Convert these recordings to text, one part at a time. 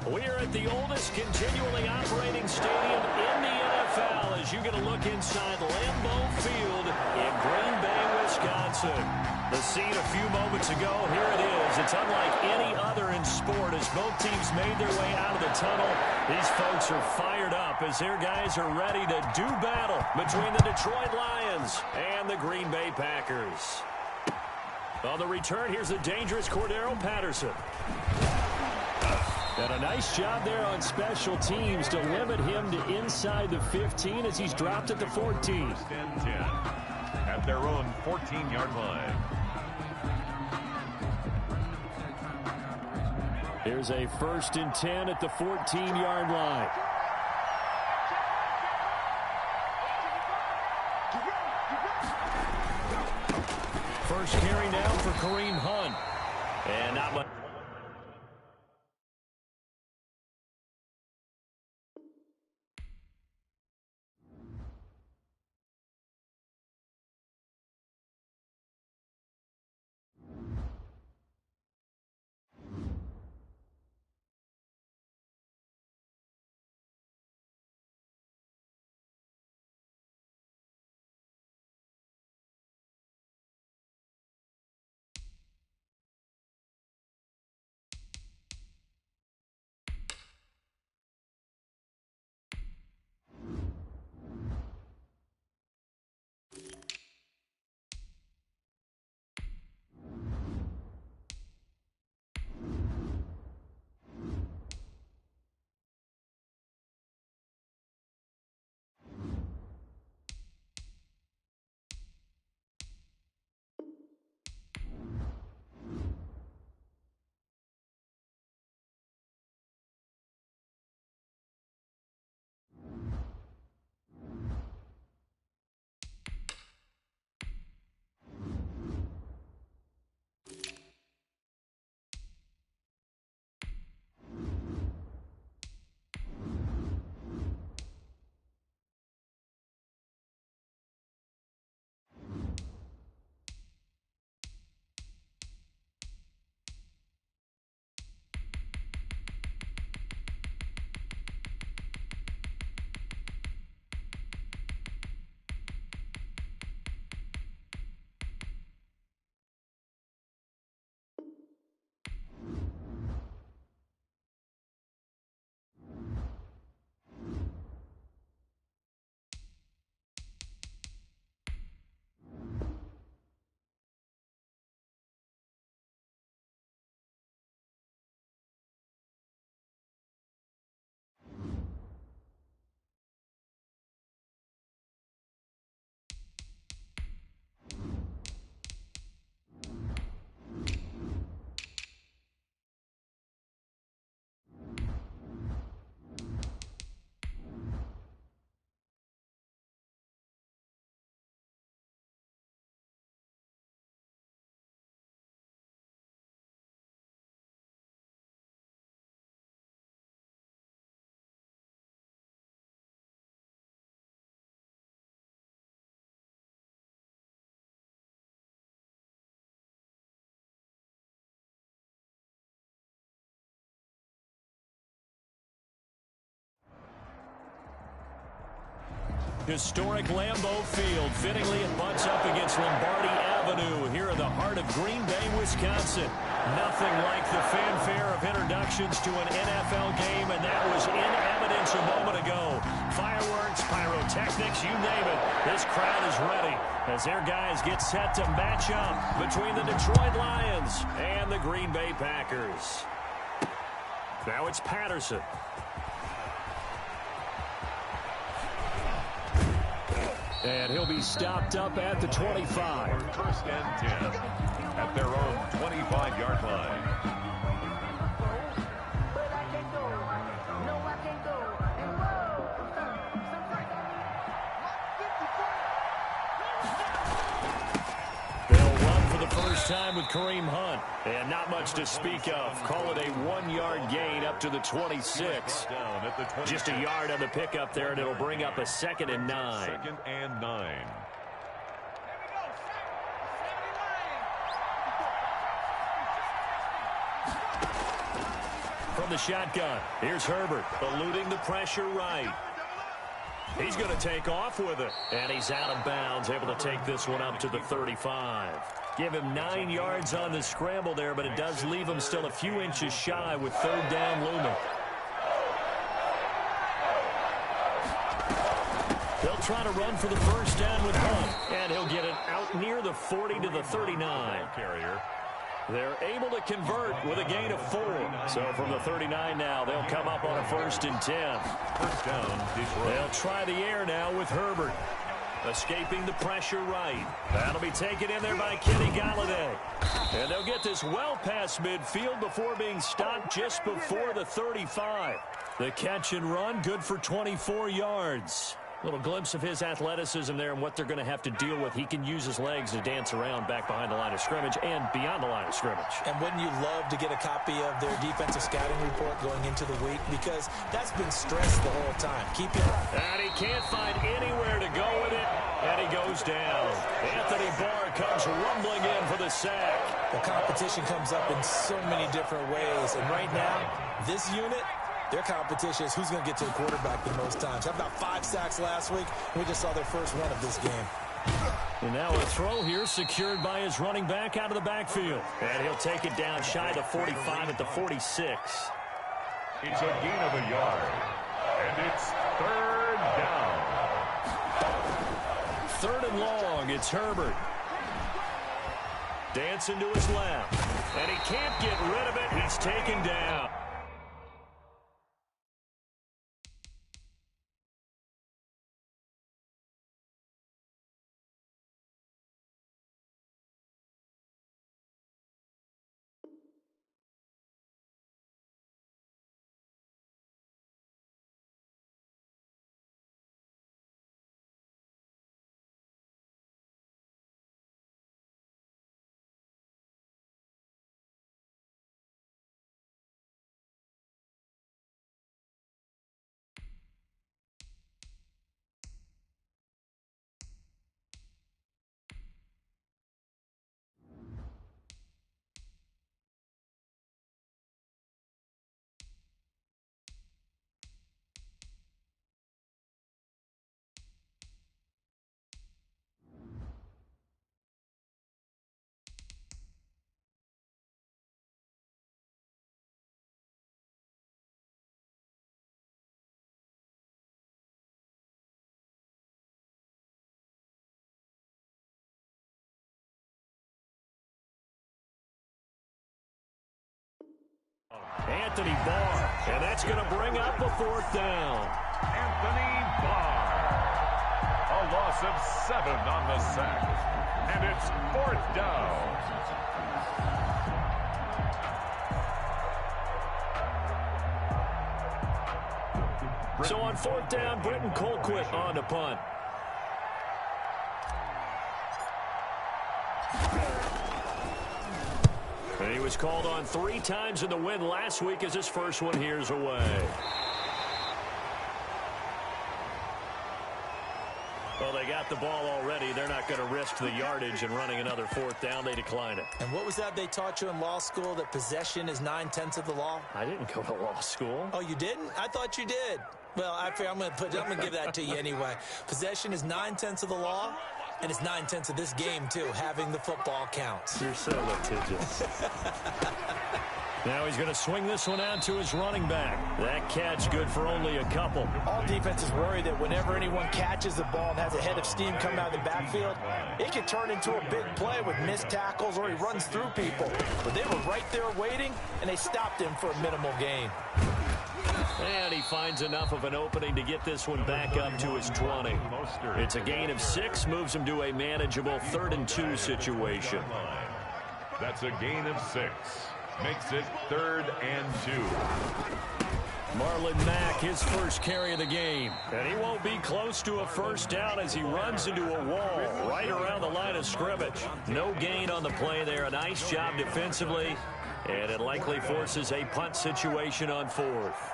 We're at the oldest continually operating stadium in the NFL as you get a look inside Lambeau Field in Green Bay, Wisconsin. The scene a few moments ago, here it is. It's unlike any other in sport as both teams made their way out of the tunnel. These folks are fired up as their guys are ready to do battle between the Detroit Lions and the Green Bay Packers. On the return, here's the dangerous Cordero Patterson. And a nice job there on special teams to limit him to inside the 15 as he's dropped at the 14. At their own 14-yard line. Here's a 1st and 10 at the 14-yard line. First carry down for Kareem Hunt. And not much. Historic Lambeau Field. Fittingly, it butts up against Lombardi Avenue here in the heart of Green Bay, Wisconsin. Nothing like the fanfare of introductions to an NFL game, and that was in evidence a moment ago. Fireworks, pyrotechnics, you name it. This crowd is ready as their guys get set to match up between the Detroit Lions and the Green Bay Packers. Now it's Patterson. And he'll be stopped up at the 25. 1st and 10 at their own 25-yard line. They'll run for the first time with Kareem Hunt. And not much to speak of. Call it a 1-yard gain up to the 26. Just a yard on the pickup there, and it'll bring up a 2nd and 9. 2nd and 9. from the shotgun. Here's Herbert, eluding the pressure right. He's going to take off with it. And he's out of bounds, able to take this one up to the 35. Give him 9 yards on the scramble there, but it does leave him still a few inches shy with third down looming. They'll try to run for the first down with Hunt, and he'll get it out near the 40 to the 39. Carrier. They're able to convert with a gain of 4. So from the 39 now, they'll come up on a 1st and 10. First down, Detroit. They'll try the air now with Herbert. Escaping the pressure right. That'll be taken in there by Kenny Galladay. And they'll get this well past midfield before being stopped just before the 35. The catch and run, good for 24 yards. Little glimpse of his athleticism there and what they're going to have to deal with. He can use his legs to dance around back behind the line of scrimmage and beyond the line of scrimmage. And wouldn't you love to get a copy of their defensive scouting report going into the week? Because that's been stressed the whole time. Keep it. And he can't find anywhere to go with it. And he goes down. Anthony Barr comes rumbling in for the sack. The competition comes up in so many different ways. And right now, this unit, their competition is who's going to get to the quarterback the most times. How about 5 sacks last week? We just saw their first one of this game. And now a throw here secured by his running back out of the backfield. And he'll take it down shy of the 45 at the 46. It's a gain of a yard. And it's third down. 3rd and long. It's Herbert. Dancing to his left. And he can't get rid of it. He's taken down. Anthony Barr, and that's going to bring up a 4th down. Anthony Barr. A loss of 7 on the sack. And it's 4th down. So on 4th down, Britton Colquitt on to punt. And he was called on 3 times in the win last week as his first one here's away. Well, they got the ball already. They're not going to risk the yardage and running another 4th down. They decline it. And what was that they taught you in law school, that possession is 9/10 of the law? I didn't go to law school. Oh, you didn't? I thought you did. Well, I'm going to give that to you anyway. Possession is 9/10 of the law. And it's 9/10 of this game, too, having the football count. You're so litigious. Now he's going to swing this one out to his running back. That catch good for only a couple. All defenses worry that whenever anyone catches the ball and has a head of steam coming out of the backfield, it can turn into a big play with missed tackles or he runs through people. But they were right there waiting, and they stopped him for a minimal gain. And he finds enough of an opening to get this one back up to his 20. It's a gain of 6, moves him to a manageable 3rd and 2 situation. That's a gain of 6. Makes it 3rd and 2. Marlon Mack, his first carry of the game. And he won't be close to a 1st down as he runs into a wall right around the line of scrimmage. No gain on the play there. A nice job defensively. And it likely forces a punt situation on 4th.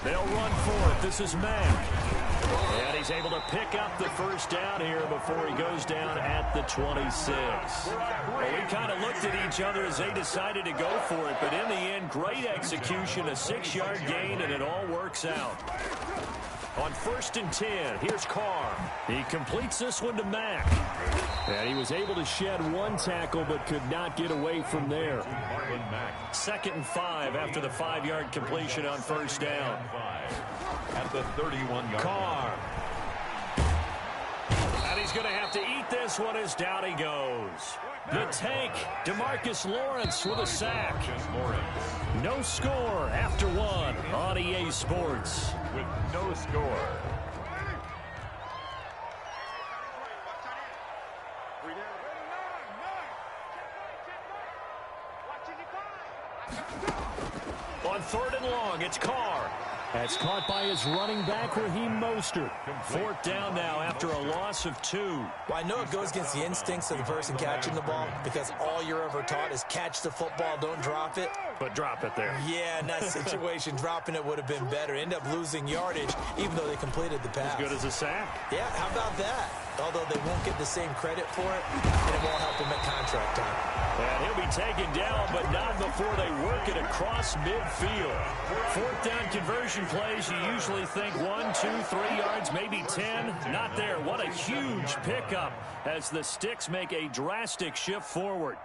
They'll run for it. This is Mack. And he's able to pick up the 1st down here before he goes down at the 26. Well, we kind of looked at each other as they decided to go for it, but in the end, great execution, a 6-yard gain, and it all works out. On 1st and 10, here's Carr. He completes this one to Mack. And he was able to shed one tackle but could not get away from there. 2nd and 5 after the 5-yard completion on 1st down. At the 31-yard Carr. And he's going to have to eat this one as down he goes. The tank, DeMarcus Lawrence with a sack. No score after one on EA Sports. With no score. On 3rd and long, it's Carr. That's caught by his running back, Raheem Mostert. 4th down now after a loss of 2. Well, I know it goes against the instincts of the person catching the ball because all you're ever taught is catch the football, don't drop it. But drop it there. Yeah, in that situation, dropping it would have been better. End up losing yardage, even though they completed the pass. As good as a sack. Yeah, how about that? Although they won't get the same credit for it, and it won't help them at contract time. And he'll be taken down, but not before they work it across midfield. 4th down conversion plays, you usually think 1, 2, 3 yards, maybe 10. Not there. What a huge pickup as the Sticks make a drastic shift forward.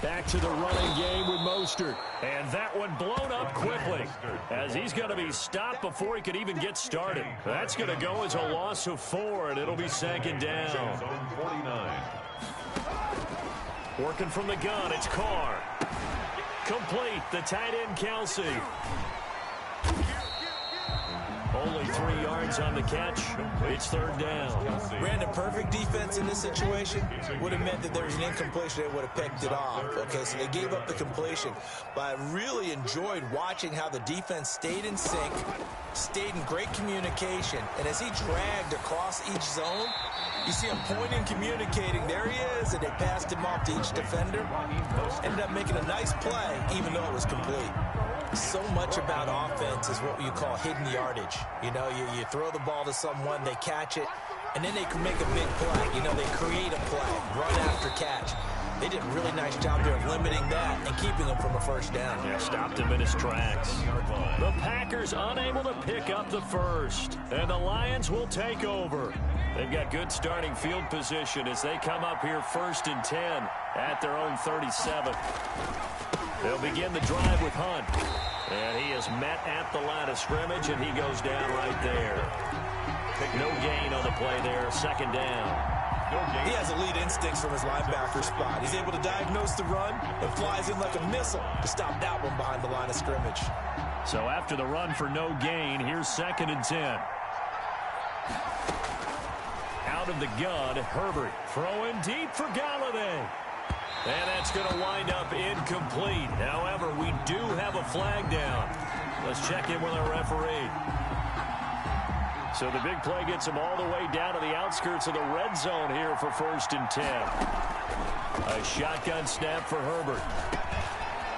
Back to the running game with Mostert. And that one blown up quickly as he's going to be stopped before he could even get started. That's going to go as a loss of 4, and it'll be 2nd down. 49. Working from the gun, it's Carr. Complete, the tight end, Kelsey. Only 3 yards on the catch. It's 3rd down. Brandon, perfect defense in this situation would have meant that there was an incompletion. They would have picked it off. Okay, so they gave up the completion. But I really enjoyed watching how the defense stayed in sync, stayed in great communication. And as he dragged across each zone, you see him pointing, communicating. There he is, and they passed him off to each defender. Ended up making a nice play, even though it was complete. So much about offense is what you call hidden yardage. You know, you throw the ball to someone, they catch it, and then they can make a big play. You know, they create a play, run after catch. They did a really nice job there of limiting that and keeping him from a 1st down. Yeah, stopped him in his tracks. The Packers unable to pick up the 1st, and the Lions will take over. They've got good starting field position as they come up here 1st and 10 at their own 37. They'll begin the drive with Hunt. And he is met at the line of scrimmage, and he goes down right there. No gain on the play there, 2nd down. He has elite instincts from his linebacker spot. He's able to diagnose the run and flies in like a missile to stop that one behind the line of scrimmage. So after the run for no gain, here's 2nd and 10. Out of the gun, Herbert throwing deep for Galladay. And that's going to wind up incomplete. However, we do have a flag down. Let's check in with our referee. So the big play gets him all the way down to the outskirts of the red zone here for 1st and 10. A shotgun snap for Herbert.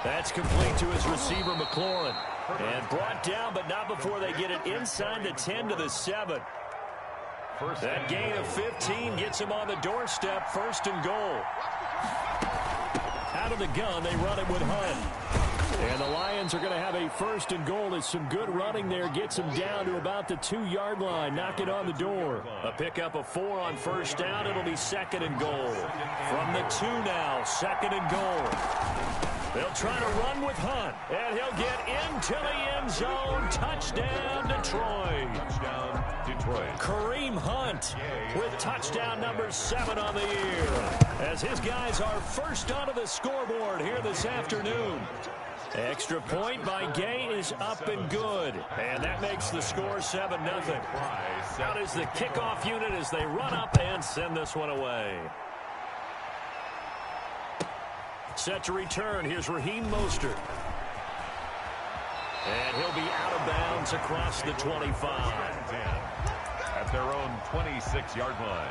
That's complete to his receiver, McLaurin. And brought down, but not before they get it inside the 10 to the 7. That gain of 15 gets him on the doorstep, 1st and goal. Out of the gun, they run it with Hunt. And the Lions are going to have a 1st and goal as some good running there gets them down to about the 2-yard line. Knock it on the door. A pickup of 4 on 1st down. It'll be 2nd and goal. From the 2 now, 2nd and goal. They'll try to run with Hunt, and he'll get into the end zone. Touchdown, Detroit. Touchdown, Detroit. Kareem Hunt with touchdown number 7 on the year, as his guys are first onto the scoreboard here this afternoon. Extra point by Gay is up and good, and that makes the score 7-0. Out is the kickoff unit as they run up and send this one away. Set to return. Here's Raheem Mostert. And he'll be out of bounds across the 25. At their own 26-yard line.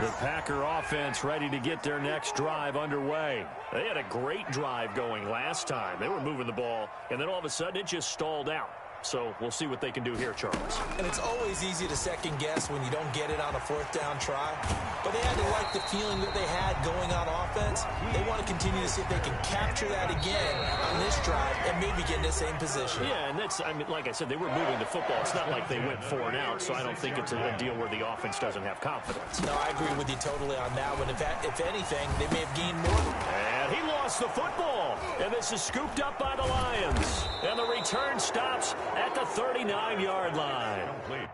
The Packer offense ready to get their next drive underway. They had a great drive going last time. They were moving the ball, and then all of a sudden it just stalled out. So we'll see what they can do here, Charles. And it's always easy to second guess when you don't get it on a fourth down try. But they had to like the feeling that they had going on offense. They want to continue to see if they can capture that again on this drive and maybe get in the same position. Yeah, and that's, I mean, like I said, they were moving the football. It's not like they went 4 and out, so I don't think it's a deal where the offense doesn't have confidence. No, I agree with you totally on that one. If anything, they may have gained more. And he lost the football. And this is scooped up by the Lions. And the return stops at the 39-yard line. Complete.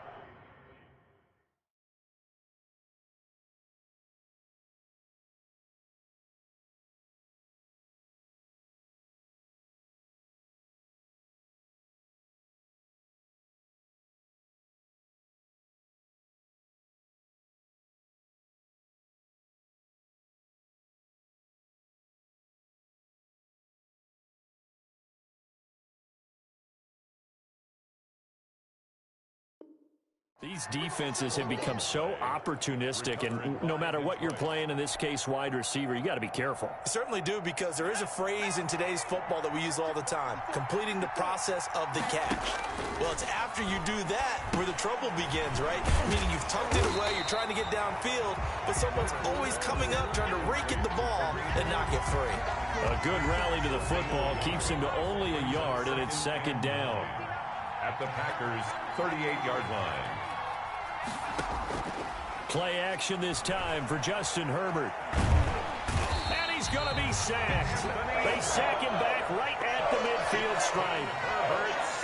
These defenses have become so opportunistic, and no matter what you're playing, in this case wide receiver, you got to be careful. You certainly do, because there is a phrase in today's football that we use all the time: completing the process of the catch. Well, it's after you do that where the trouble begins, right? Meaning you've tucked it away, you're trying to get downfield, but someone's always coming up trying to rake at the ball and knock it free. A good rally to the football keeps him to only a yard, and it's second down. At the Packers' 38-yard line. Play action this time for Justin Herbert. And he's going to be sacked. They sack him back right at the midfield stripe.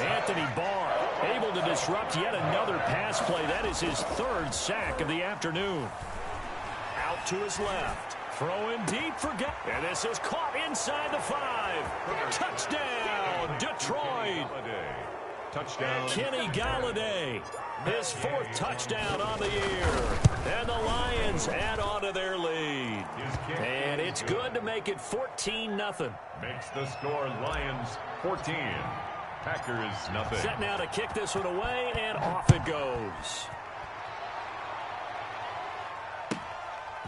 Anthony Barr able to disrupt yet another pass play. That is his 3rd sack of the afternoon. Out to his left. Throwing deep for Gay. And this is caught inside the 5. Touchdown, Detroit. Touchdown. Kenny Galladay, his 4th touchdown on the year. And the Lions add on to their lead. And it's good to make it 14-0. Makes the score Lions 14. Packers nothing. Set now to kick this one away, and off it goes.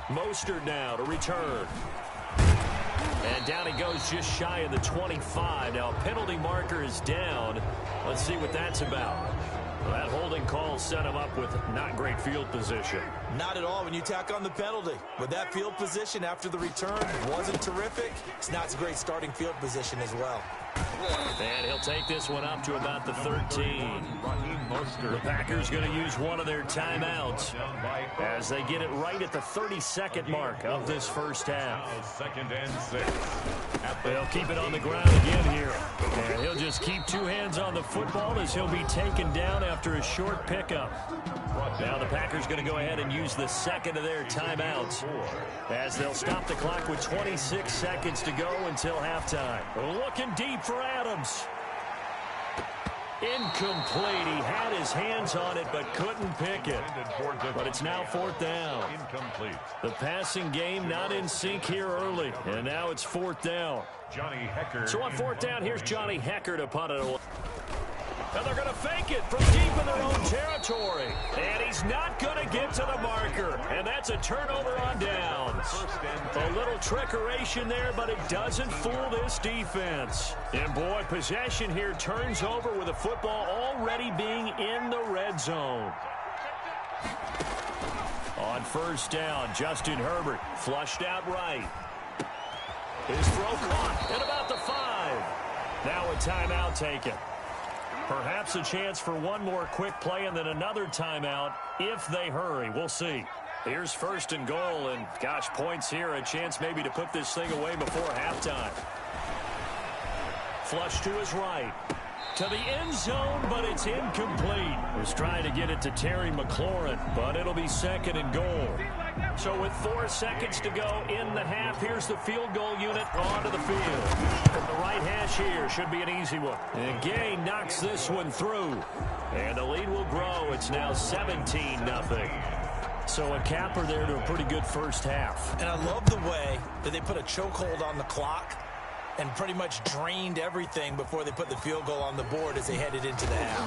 Mostert now to return. And down he goes just shy of the 25. Now, penalty marker is down. Let's see what that's about. Well, that holding call set him up with not great field position. Not at all when you tack on the penalty. With that field position after the return wasn't terrific, it's not a great starting field position as well. And he'll take this one up to about the 13. The Packers going to use one of their timeouts as they get it right at the 32nd mark of this first half. 2nd and 6. They'll keep it on the ground again here. And he'll just keep 2 hands on the football as he'll be taken down after a short pickup. Now the Packers going to go ahead and use the 2nd of their timeouts as they'll stop the clock with 26 seconds to go until halftime. Looking deep for Adams. Incomplete. He had his hands on it but couldn't pick it. But it's now 4th down. Incomplete. The passing game not in sync here early. And now it's 4th down. Johnny Hecker. So on 4th down, here's Johnny Hecker to punt it away. And they're going to fake it from deep in their own territory. And he's not going to get to the marker. And that's a turnover on downs. A little trickeration there, but it doesn't fool this defense. And boy, possession here turns over with the football already being in the red zone. On 1st down, Justin Herbert flushed out right. His throw caught at about the 5. Now a timeout taken. Perhaps a chance for one more quick play and then another timeout if they hurry. We'll see. Here's 1st and goal, and gosh, points here. A chance maybe to put this thing away before halftime. Flush to his right. To the end zone, but it's incomplete. Was trying to get it to Terry McLaurin, but it'll be 2nd and goal. So with 4 seconds to go in the half, here's the field goal unit onto the field. From the right hash here, should be an easy one. And Gay knocks this one through. And the lead will grow. It's now 17-0. So a capper there to a pretty good first half. And I love the way that they put a chokehold on the clock and pretty much drained everything before they put the field goal on the board as they headed into the half.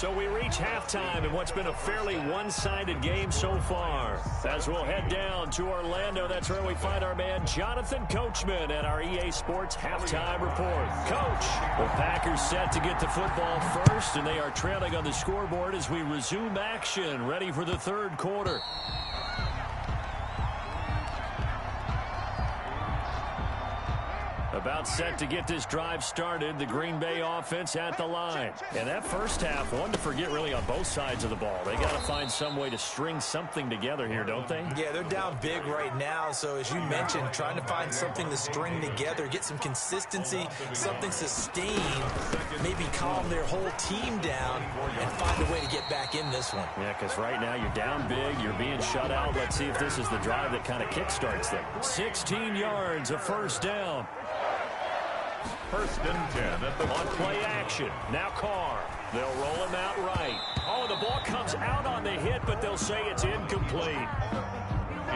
So we reach halftime in what's been a fairly one-sided game so far. As we'll head down to Orlando, that's where we find our man Jonathan Coachman at our EA Sports Halftime Report. Coach, the Packers set to get the football first, and they are trailing on the scoreboard as we resume action, ready for the third quarter. About set to get this drive started, the Green Bay offense at the line. And that first half, one to forget really on both sides of the ball. They got to find some way to string something together here, don't they? Yeah, they're down big right now. So as you mentioned, trying to find something to string together, get some consistency, something sustained, maybe calm their whole team down and find a way to get back in this one. Yeah, because right now you're down big, you're being shut out. Let's see if this is the drive that kind of kickstarts them. 16 yards, a first down. First and 10 at the on play action. Now Carr. They'll roll him out right. Oh, the ball comes out on the hit, but they'll say it's incomplete.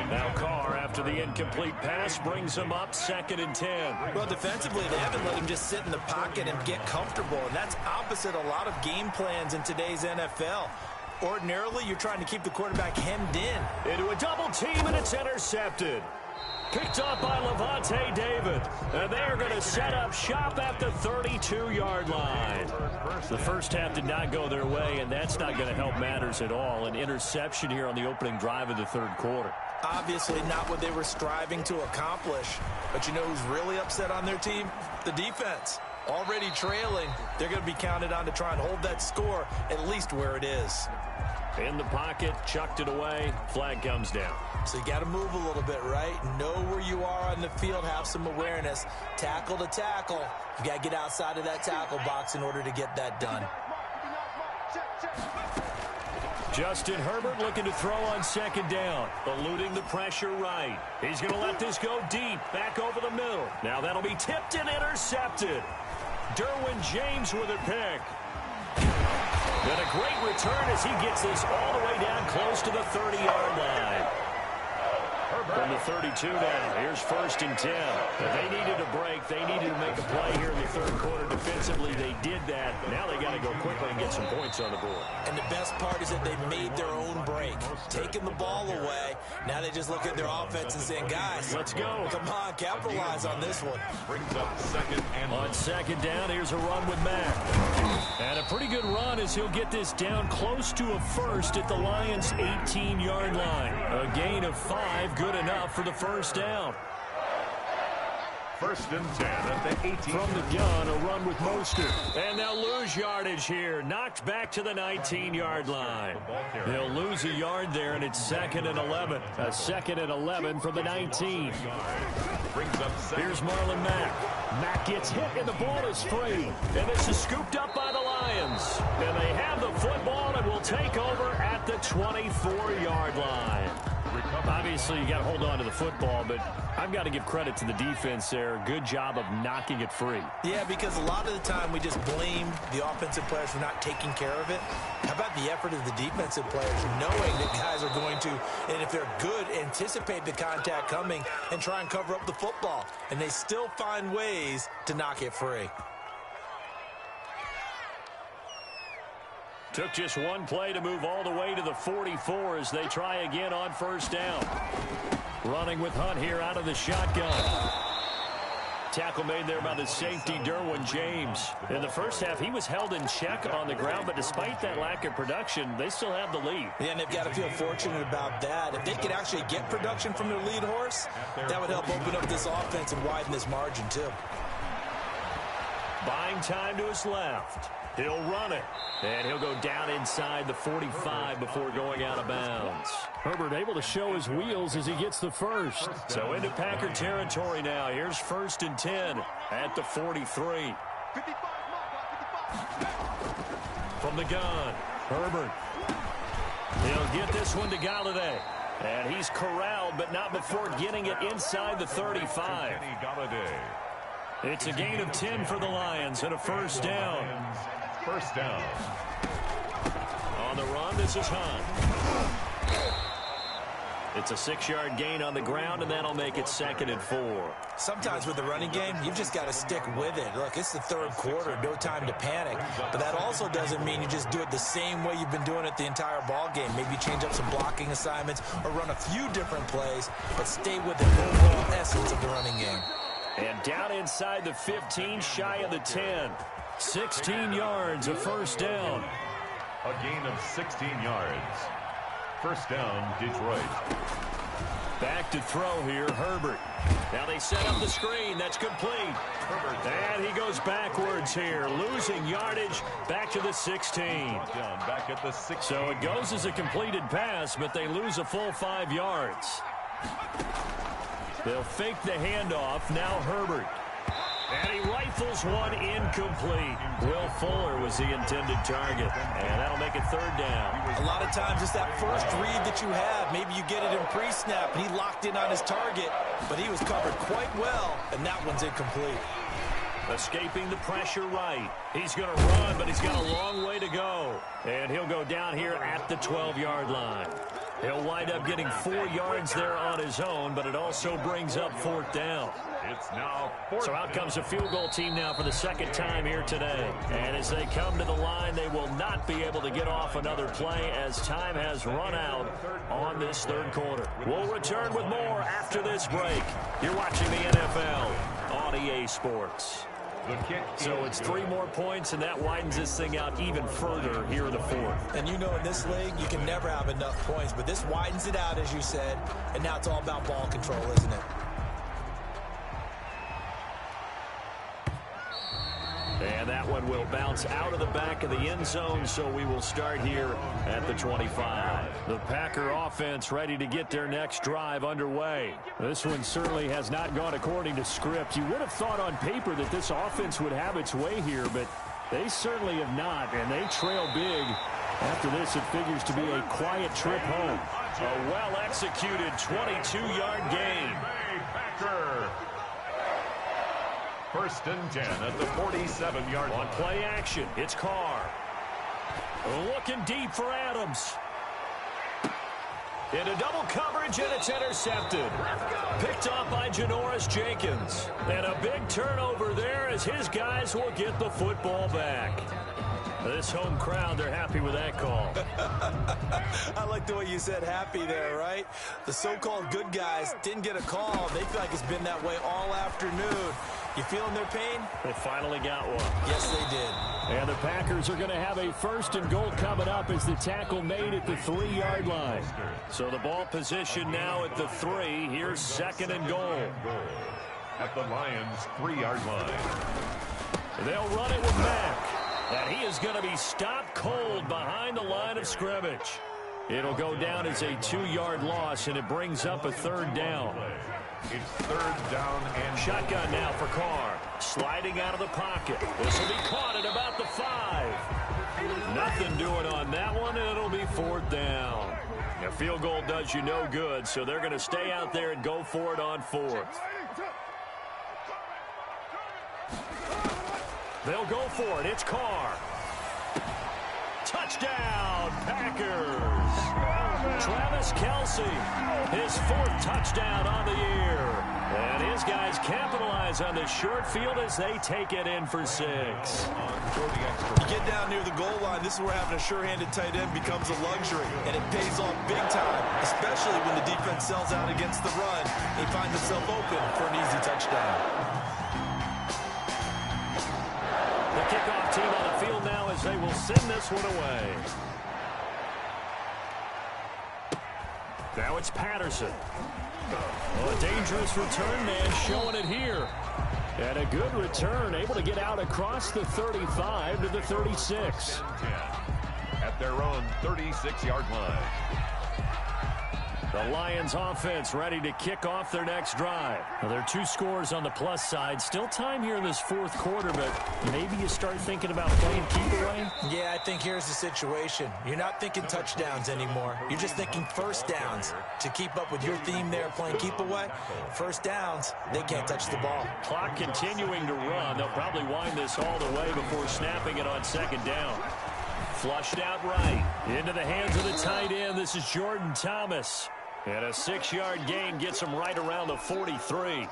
Now Carr, after the incomplete pass, brings him up 2nd and 10. Well, defensively, they haven't let him just sit in the pocket and get comfortable, and that's opposite a lot of game plans in today's NFL. Ordinarily, you're trying to keep the quarterback hemmed in. Into a double team, and it's intercepted. Picked up by Levante David. And they're going to set up shop at the 32-yard line. The first half did not go their way, and that's not going to help matters at all. An interception here on the opening drive of the third quarter. Obviously not what they were striving to accomplish. But you know who's really upset on their team? The defense. Already trailing, they're going to be counted on to try and hold that score at least where it is. In the pocket, chucked it away, flag comes down. So you got to move a little bit, right? Know where you are on the field, have some awareness. Tackle to tackle. You got to get outside of that tackle box in order to get that done. Justin Herbert looking to throw on 2nd down, eluding the pressure right. He's going to let this go deep, back over the middle. Now that'll be tipped and intercepted. Derwin James with a pick. And a great return as he gets this all the way down close to the 30-yard line. From the 32 now, here's 1st and 10. They needed a break. They needed to make a play here in the third quarter defensively. They did that. Now they got to go quickly and get some points on the board. And the best part is that they made their own break. Taking the ball away. Now they just look at their offense and saying, guys, let's go. Come on, capitalize on this one. Brings up 2nd and on 2nd down, here's a run with Mack. And a pretty good run as he'll get this down close to a first at the Lions' 18-yard line. A gain of 5, good enough for the first down. 1st and 10 at the 18. From the gun, a run with Mostert. And they'll lose yardage here. Knocked back to the 19-yard line. They'll lose a yard there, and it's 2nd and 11. A 2nd and 11 from the 19. Here's Marlon Mack. Mack gets hit, and the ball is free. And this is scooped up by the Lions. And they have the football and will take over at the 24-yard line. Obviously, you got to hold on to the football, but I've got to give credit to the defense there. Good job of knocking it free. Yeah, because a lot of the time we just blame the offensive players for not taking care of it. How about the effort of the defensive players knowing that guys are going to, and if they're good, anticipate the contact coming and try and cover up the football. And they still find ways to knock it free. Took just one play to move all the way to the 44 as they try again on 1st down. Running with Hunt here out of the shotgun. Tackle made there by the safety, Derwin James. In the first half, he was held in check on the ground, but despite that lack of production, they still have the lead. Yeah, and they've got to feel fortunate about that. If they could actually get production from their lead horse, that would help open up this offense and widen this margin, too. Buying time to his left. He'll run it. And he'll go down inside the 45 before going out of bounds. Herbert able to show his wheels as he gets the first. So into Packer territory now. Here's 1st and 10 at the 43. From the gun, Herbert. He'll get this one to Galladay. And he's corralled, but not before getting it inside the 35. It's a gain of 10 for the Lions and a 1st down. 1st down. On the run, this is Hunt. It's a 6-yard gain on the ground, and that'll make it 2nd and 4. Sometimes with the running game, you've just got to stick with it. Look, it's the third quarter, no time to panic. But that also doesn't mean you just do it the same way you've been doing it the entire ball game. Maybe change up some blocking assignments or run a few different plays, but stay with the overall essence of the running game. And down inside the 15, shy of the 10. 16 yards, a first down. A gain of 16 yards. First down, Detroit. Back to throw here, Herbert. Now they set up the screen. That's complete. Herbert. And he goes backwards here, losing yardage back to the 16. Back at the 16. So it goes as a completed pass, but they lose a full 5 yards. They'll fake the handoff. Now Herbert. And he rifles one incomplete. Will Fuller was the intended target. And that'll make it 3rd down. A lot of times it's that first read that you have. Maybe you get it in pre-snap, and he locked in on his target, but he was covered quite well, and that one's incomplete. Escaping the pressure right. He's going to run, but he's got a long way to go. And he'll go down here at the 12-yard line. He'll wind up getting 4 yards there on his own, but it also brings up 4th down. It's now So out comes a field goal team now for the 2nd time here today. And as they come to the line, they will not be able to get off another play as time has run out on this 3rd quarter. We'll return with more after this break. You're watching the NFL on EA Sports. So it's 3 more points, and that widens this thing out even further here in the 4th. And you know in this league, you can never have enough points, but this widens it out, as you said, and now it's all about ball control, isn't it? And that one will bounce out of the back of the end zone, so we will start here at the 25. The Packer offense ready to get their next drive underway. This one certainly has not gone according to script. You would have thought on paper that this offense would have its way here, but they certainly have not, and they trail big. After this, it figures to be a quiet trip home. A well-executed 22-yard gain. Packer. 1st and 10 at the 47-yard line. On play action, it's Carr. Looking deep for Adams. Into double coverage, and it's intercepted. Picked off by Janoris Jenkins. And a big turnover there as his guys will get the football back. This home crowd, they're happy with that call. I like the way you said happy there, right? The so-called good guys didn't get a call. They feel like it's been that way all afternoon. You feeling their pain? They finally got one. Yes, they did. And the Packers are going to have a 1st and goal coming up as the tackle made at the 3-yard line. So the ball position now at the 3. Here's 2nd and goal. At the Lions' 3-yard line. They'll run it with Mack. And he is going to be stopped cold behind the line of scrimmage. It'll go down as a 2-yard loss, and it brings up a 3rd down. It's 3rd down and shotgun now for Carr. Sliding out of the pocket. This will be caught at about the 5. Nothing doing on that one, and it'll be 4th down. A field goal does you no good, so they're going to stay out there and go for it on 4th. They'll go for it. It's Carr. Touchdown, Packers. Travis Kelce, his 4th touchdown on the year. And his guys capitalize on the short field as they take it in for 6. You get down near the goal line, this is where having a sure-handed tight end becomes a luxury, and it pays off big time, especially when the defense sells out against the run. He finds himself open for an easy touchdown. The kickoff team on the field now as they will send this one away. Now it's Patterson. Oh, a dangerous return man showing it here. And a good return, able to get out across the 35 to the 36. At their own 36-yard line. The Lions offense ready to kick off their next drive. Now, there are 2 scores on the plus side. Still time here in this 4th quarter, but maybe you start thinking about playing keep away? Yeah, I think here's the situation. You're not thinking touchdowns anymore. You're just thinking 1st downs. To keep up with your theme there, playing keep away, 1st downs, they can't touch the ball. Clock continuing to run. They'll probably wind this all the way before snapping it on 2nd down. Flushed out right. Into the hands of the tight end. This is Jordan Thomas. And a 6-yard gain gets him right around the 43.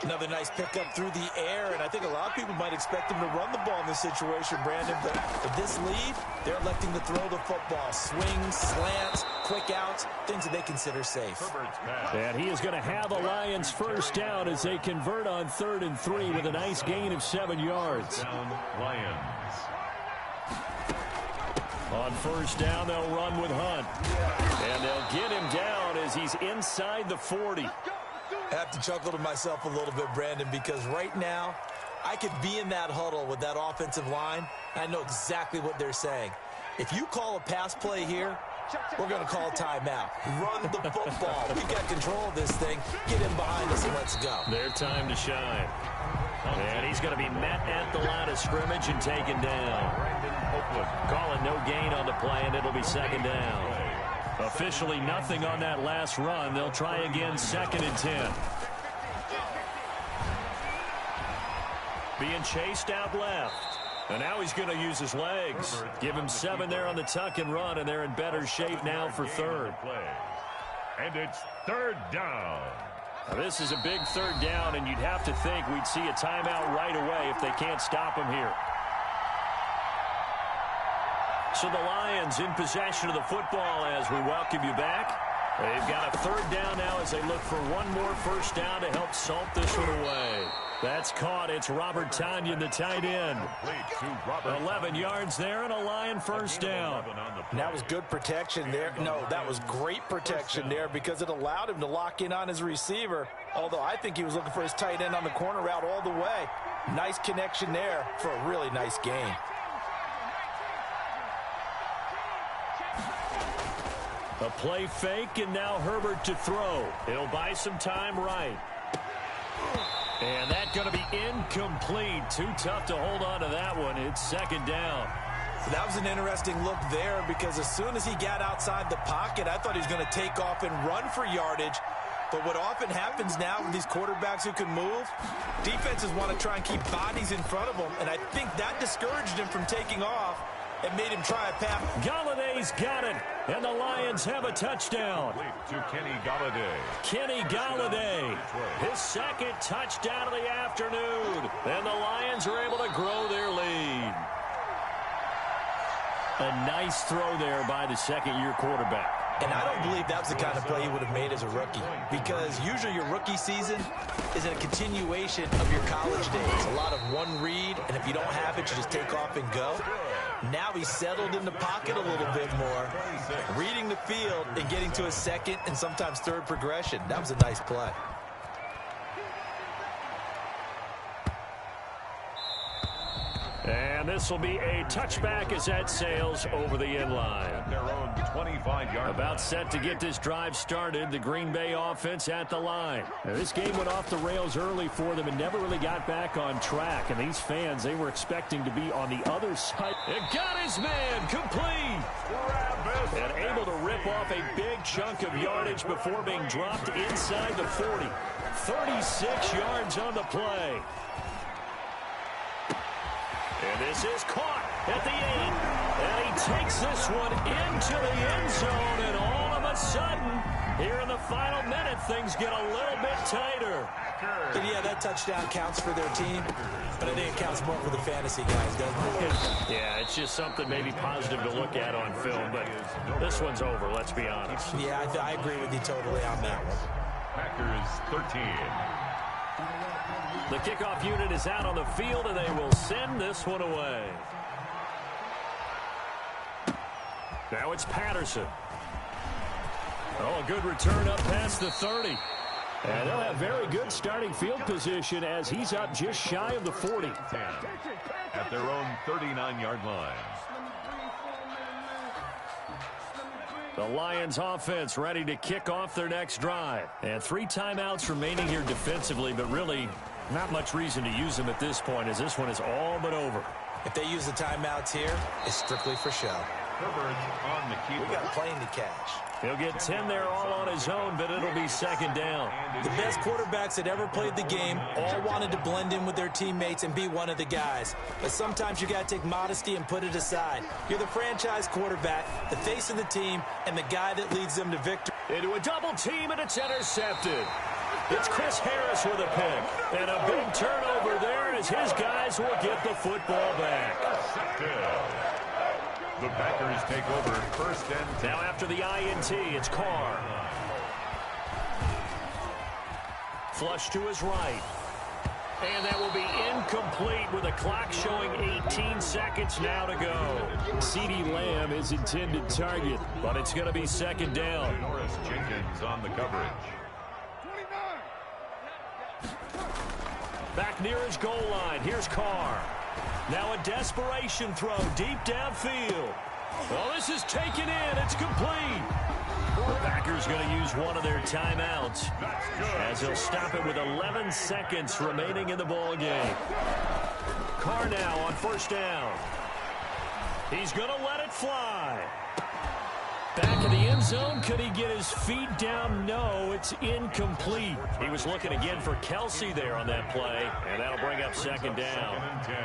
Another nice pickup through the air, and I think a lot of people might expect him to run the ball in this situation, Brandon, but with this lead, they're electing to throw the football. Swings, slants, quick outs, things that they consider safe. And he is going to have a Lions first down as they convert on 3rd and 3 with a nice gain of 7 yards. Lions. On first down, they'll run with Hunt. And they'll get him down as he's inside the 40. I have to chuckle to myself a little bit, Brandon, because right now I could be in that huddle with that offensive line. I know exactly what they're saying. If you call a pass play here, we're going to call a timeout. Run the football. We've got control of this thing. Get in behind us and let's go. Their time to shine. And he's going to be met at the line of scrimmage and taken down. Calling no gain on the play, and it'll be 2nd down. Officially nothing on that last run. They'll try again 2nd and 10. Being chased out left. And now he's going to use his legs. Give him 7 there on the tuck and run, and they're in better shape now for 3rd. And it's 3rd down. Now this is a big 3rd down, and you'd have to think we'd see a timeout right away if they can't stop him here. So the Lions in possession of the football as we welcome you back. They've got a 3rd down now as they look for one more first down to help salt this one away. That's caught. It's Robert Tonyan, the tight end. 11 yards there and a Lion first down. And that was good protection there. No, that was great protection there because it allowed him to lock in on his receiver. Although I think he was looking for his tight end on the corner route all the way. Nice connection there for a really nice gain. A play fake, and now Herbert to throw. He'll buy some time right. And that's going to be incomplete. Too tough to hold on to that one. It's 2nd down. So that was an interesting look there because as soon as he got outside the pocket, I thought he was going to take off and run for yardage. But what often happens now with these quarterbacks who can move, defenses want to try and keep bodies in front of them. And I think that discouraged him from taking off. It made him try a pass. Galladay's got it, and the Lions have a touchdown. To Kenny Galladay. Kenny Galladay, his 2nd touchdown of the afternoon. And the Lions are able to grow their lead. A nice throw there by the 2nd-year quarterback. And I don't believe that's the kind of play he would have made as a rookie because usually your rookie season is a continuation of your college days. A lot of one read, and if you don't have it, you just take off and go. Now he's settled in the pocket a little bit more, reading the field and getting to a 2nd and sometimes 3rd progression. That was a nice play. And this will be a touchback as that sails over the end line. Their own 25-yard About set to get this drive started. The Green Bay offense at the line. Now, this game went off the rails early for them and never really got back on track. And these fans, they were expecting to be on the other side. It got his man complete. And able to rip off a big chunk of yardage before being dropped inside the 40. 36 yards on the play. And this is caught at the 8. And he takes this one into the end zone. And all of a sudden, here in the final minute, things get a little bit tighter. And yeah, that touchdown counts for their team. But I think it counts more for the fantasy guys, doesn't it? Yeah, it's just something maybe positive to look at on film. But this one's over, let's be honest. Yeah, I agree with you totally on that one. Packers 13. The kickoff unit is out on the field, and they will send this one away. Now it's Patterson. Oh, a good return up past the 30. And they'll have very good starting field position as he's up just shy of the 40. 10 at their own 39-yard line. The Lions offense ready to kick off their next drive. And 3 timeouts remaining here defensively, but really not much reason to use them at this point as this one is all but over. If they use the timeouts here, it's strictly for show. Herbert on the keeper. We got a plane to catch. He'll get 10 there all on his own, but it'll be second down. The best quarterbacks that ever played the game all wanted to blend in with their teammates and be one of the guys. But sometimes you got to take modesty and put it aside. You're the franchise quarterback, the face of the team, and the guy that leads them to victory. Into a double team, and it's intercepted. It's Chris Harris with a pick. And a big turnover there as his guys will get the football back. The Packers take over first and 10. Now after the INT, it's Carr. Flush to his right. And that will be incomplete with the clock showing 18 seconds now to go. CeeDee Lamb is intended target, but it's going to be second down. Norris Jenkins on the coverage. Back near his goal line. Here's Carr. Now a desperation throw deep downfield. Well, this is taken in. It's complete. The Packers going to use one of their timeouts as he'll stop it with 11 seconds remaining in the ball game. Carr now on first down. He's going to let it fly. Back in the end zone. Could he get his feet down? No, it's incomplete. He was looking again for Kelsey there on that play, and that'll bring up second down. Second and 10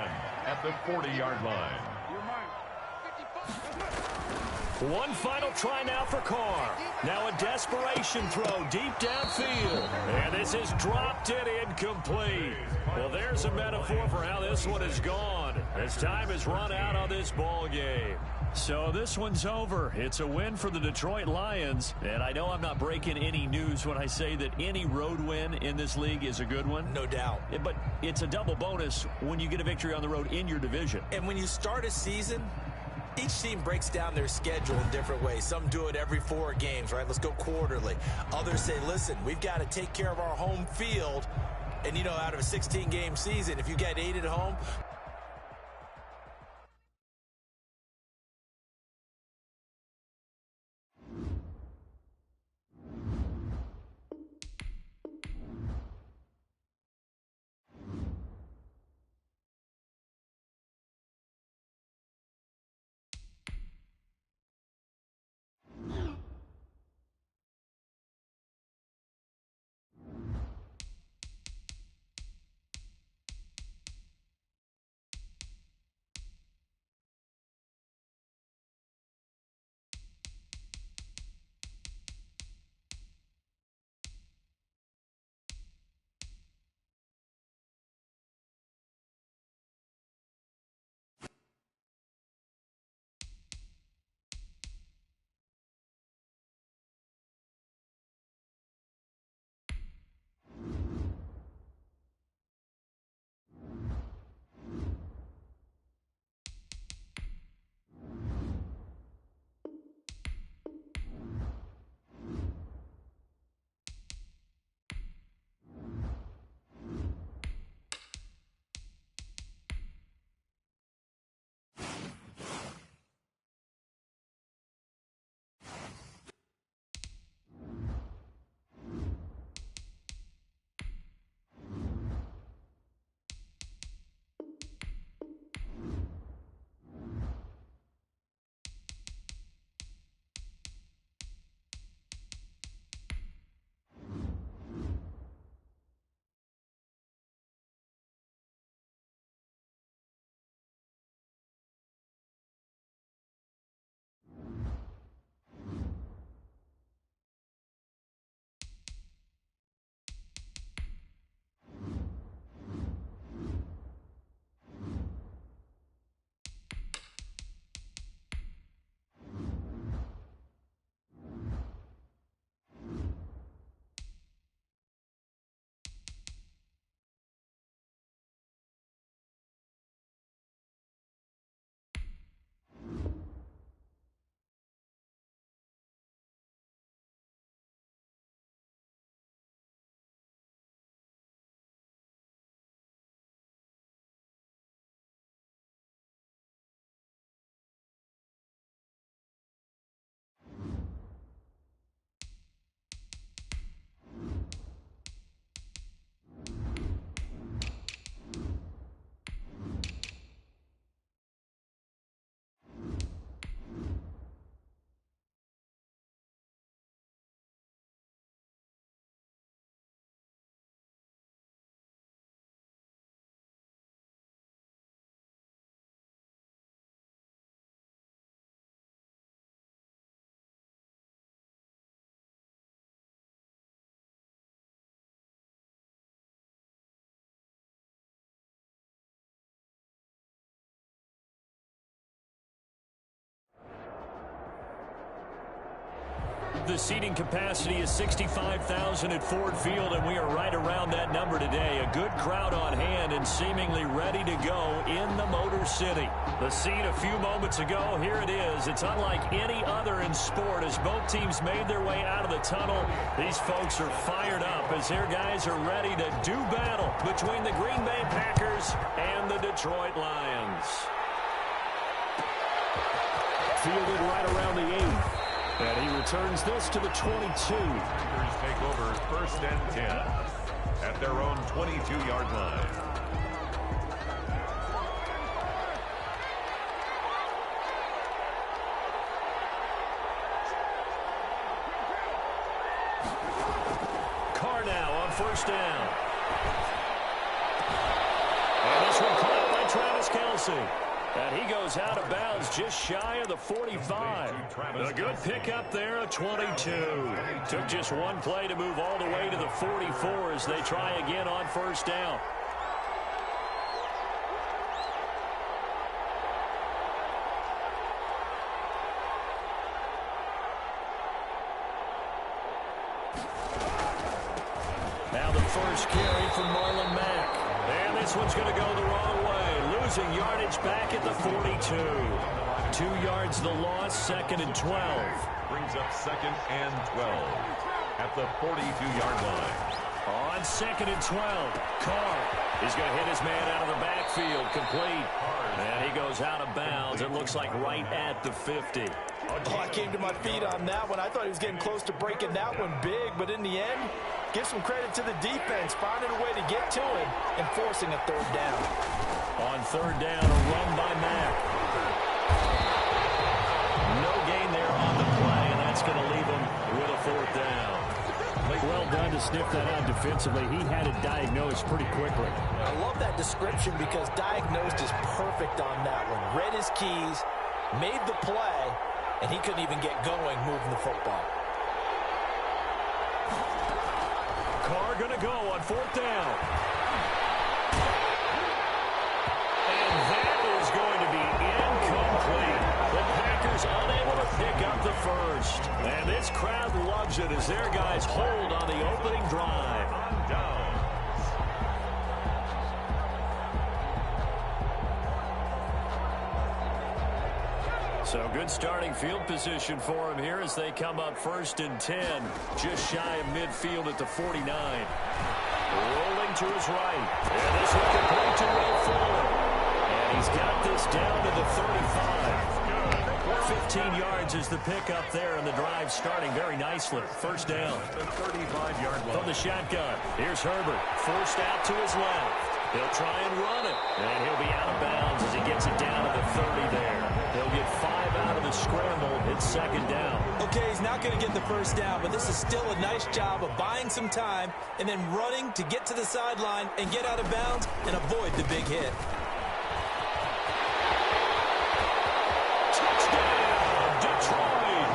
at the 40-yard line. One final try now for Carr. Now a desperation throw deep downfield. And this is dropped in incomplete. Well, there's a metaphor for how this one is gone. As time has run out on this ball game. So this one's over. It's a win for the Detroit Lions. And I know I'm not breaking any news when I say that any road win in this league is a good one. No doubt. But it's a double bonus when you get a victory on the road in your division. And when you start a season, each team breaks down their schedule in different ways. Some do it every 4 games, right? Let's go quarterly. Others say, listen, we've got to take care of our home field. And, you know, out of a 16-game season, if you get 8 at home, believe the seating capacity is 65,000 at Ford Field, and we are right around that number today. A good crowd on hand and seemingly ready to go in the Motor City. The scene a few moments ago, here it is. It's unlike any other in sport as both teams made their way out of the tunnel. These folks are fired up as their guys are ready to do battle between the Green Bay Packers and the Detroit Lions. Fielded right around the 8th. And he returns this to the 22. Packers take over 1st and 10 at their own 22-yard line. Carr now on 1st down. And this one caught by Travis Kelce. And he goes out of bounds just shy of the 45. A good pickup there, a 22. Took just one play to move all the way to the 44 as they try again on 1st down. Now the first carry from Marlon Mack. And this one's going to go the wrong way. Losing yardage back at the 42. 2 yards the loss, 2nd and 12. Brings up 2nd and 12 at the 42-yard line. On 2nd and 12, Carr is going to hit his man out of the backfield, complete. And he goes out of bounds. It looks like right at the 50. Oh, I came to my feet on that one. I thought he was getting close to breaking that one big, but in the end, give some credit to the defense, finding a way to get to him and forcing a 3rd down. On 3rd down, a run by Mack. No gain there on the play, and that's going to leave him with a 4th down. Well done to sniff that out defensively. He had it diagnosed pretty quickly. I love that description because diagnosed is perfect on that one. Read his keys, made the play, and he couldn't even get going moving the football. Carr going to go on 4th down. And that is going to be incomplete. The Packers unable to pick up the first. And this crowd loves it as their guys hold on the opening drive. So good starting field position for him here as they come up 1st and 10. Just shy of midfield at the 49. Rolling to his right. And this one complete to Will Fuller. And he's got this down to the 35. 15 yards is the pickup there, and the drive starting very nicely. 1st down. The 35-yard line. From the shotgun, here's Herbert. Forced out to his left. He'll try and run it. And he'll be out of bounds as he gets it down to the 30 there. He'll get 5 out of the scramble. It's 2nd down. Okay, he's not going to get the 1st down, but this is still a nice job of buying some time and then running to get to the sideline and get out of bounds and avoid the big hit. Touchdown, Detroit.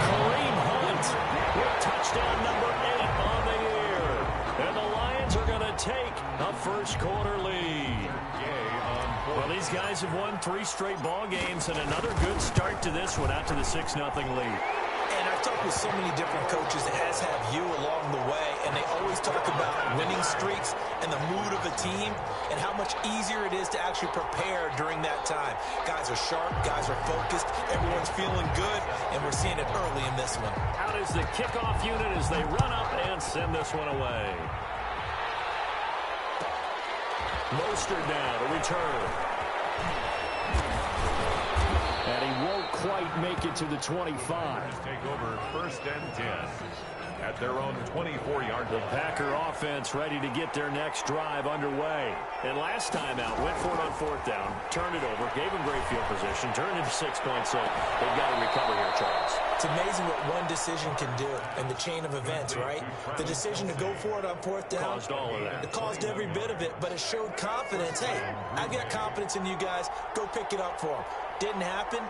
Kareem Hunt with touchdown number 8 on the year. And the Lions are going to take a 1st quarter lead. Well, these guys have won 3 straight ball games and another good start to this one out to the 6-0 lead. And I've talked with so many different coaches, as have you along the way, and they always talk about winning streaks and the mood of a team and how much easier it is to actually prepare during that time. Guys are sharp, guys are focused, everyone's feeling good, and we're seeing it early in this one. Out is the kickoff unit as they run up and send this one away. Mostert now to return. And he won't quite make it to the 25. Take over 1st and 10 at their own 24-yard line. The Packer offense ready to get their next drive underway. And last time out, went for it on 4th down, turned it over, gave them great field position, turned into 6 points, so they've got to recover here, Charles. It's amazing what one decision can do in the chain of events, right? The decision to go for it on 4th down. Caused all of that. It caused every bit of it, but it showed confidence. Hey, I've got confidence in you guys. Go pick it up for them. Didn't happen.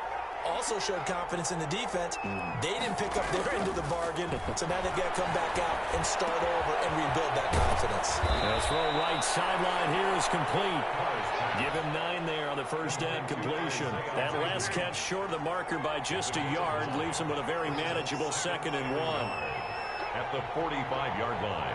also showed confidence in the defense. They didn't pick up their end of the bargain, so now they've got to come back out and start over and rebuild that confidence. The throw right sideline here is complete. Give him 9 there on the first down completion. That last catch short of the marker by just a yard leaves him with a very manageable 2nd and 1. At the 45-yard line.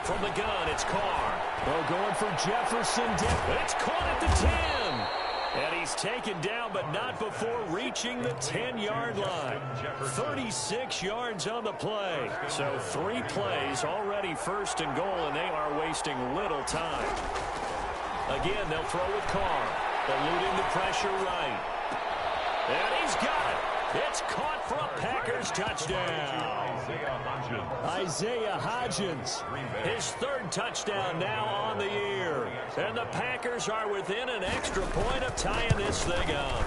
From the gun, it's Carr. Oh, going for Jefferson. It's caught at the 10. And he's taken down, but not before reaching the 10-yard line. 36 yards on the play. So 3 plays, already 1st and goal, and they are wasting little time. Again, they'll throw with Carr. Eluding the pressure right. And he's got it. It's caught for a Packers touchdown. Isaiah Hodgins, his 3rd touchdown now on the year. And the Packers are within an extra point of tying this thing up.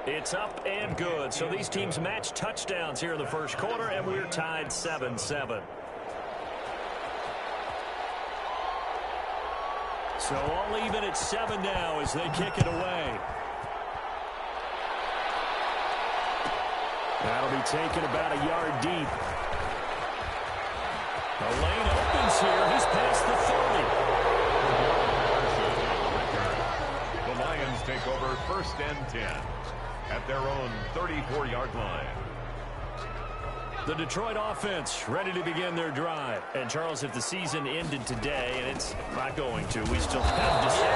It's up and good. So these teams match touchdowns here in the first quarter, and we're tied 7-7. So all even at 7 now as they kick it away. That'll be taken about a yard deep. The lane opens here. He's past the 30. The Lions take over 1st and 10 at their own 34-yard line. The Detroit offense ready to begin their drive. And, Charles, if the season ended today, and it's not going to, we still have December.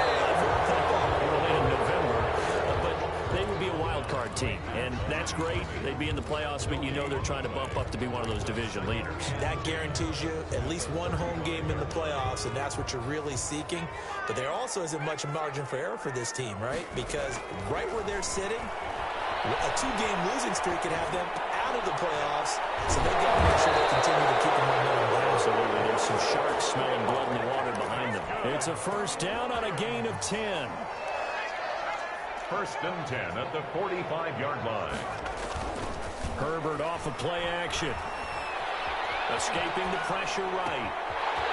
We're late in November. But they would be a wild card team. And that's great. They'd be in the playoffs, but you know they're trying to bump up to be one of those division leaders. That guarantees you at least one home game in the playoffs, and that's what you're really seeking. But there also isn't much margin for error for this team, right? Because right where they're sitting, a 2-game losing streak could have them out of the playoffs, so they've got to make sure they continue to keep the momentum going. Absolutely. There's some sharks smelling blood in the water behind them. It's a 1st down on a gain of 10. 1st and 10 at the 45-yard line. Herbert off of play action. Escaping the pressure right.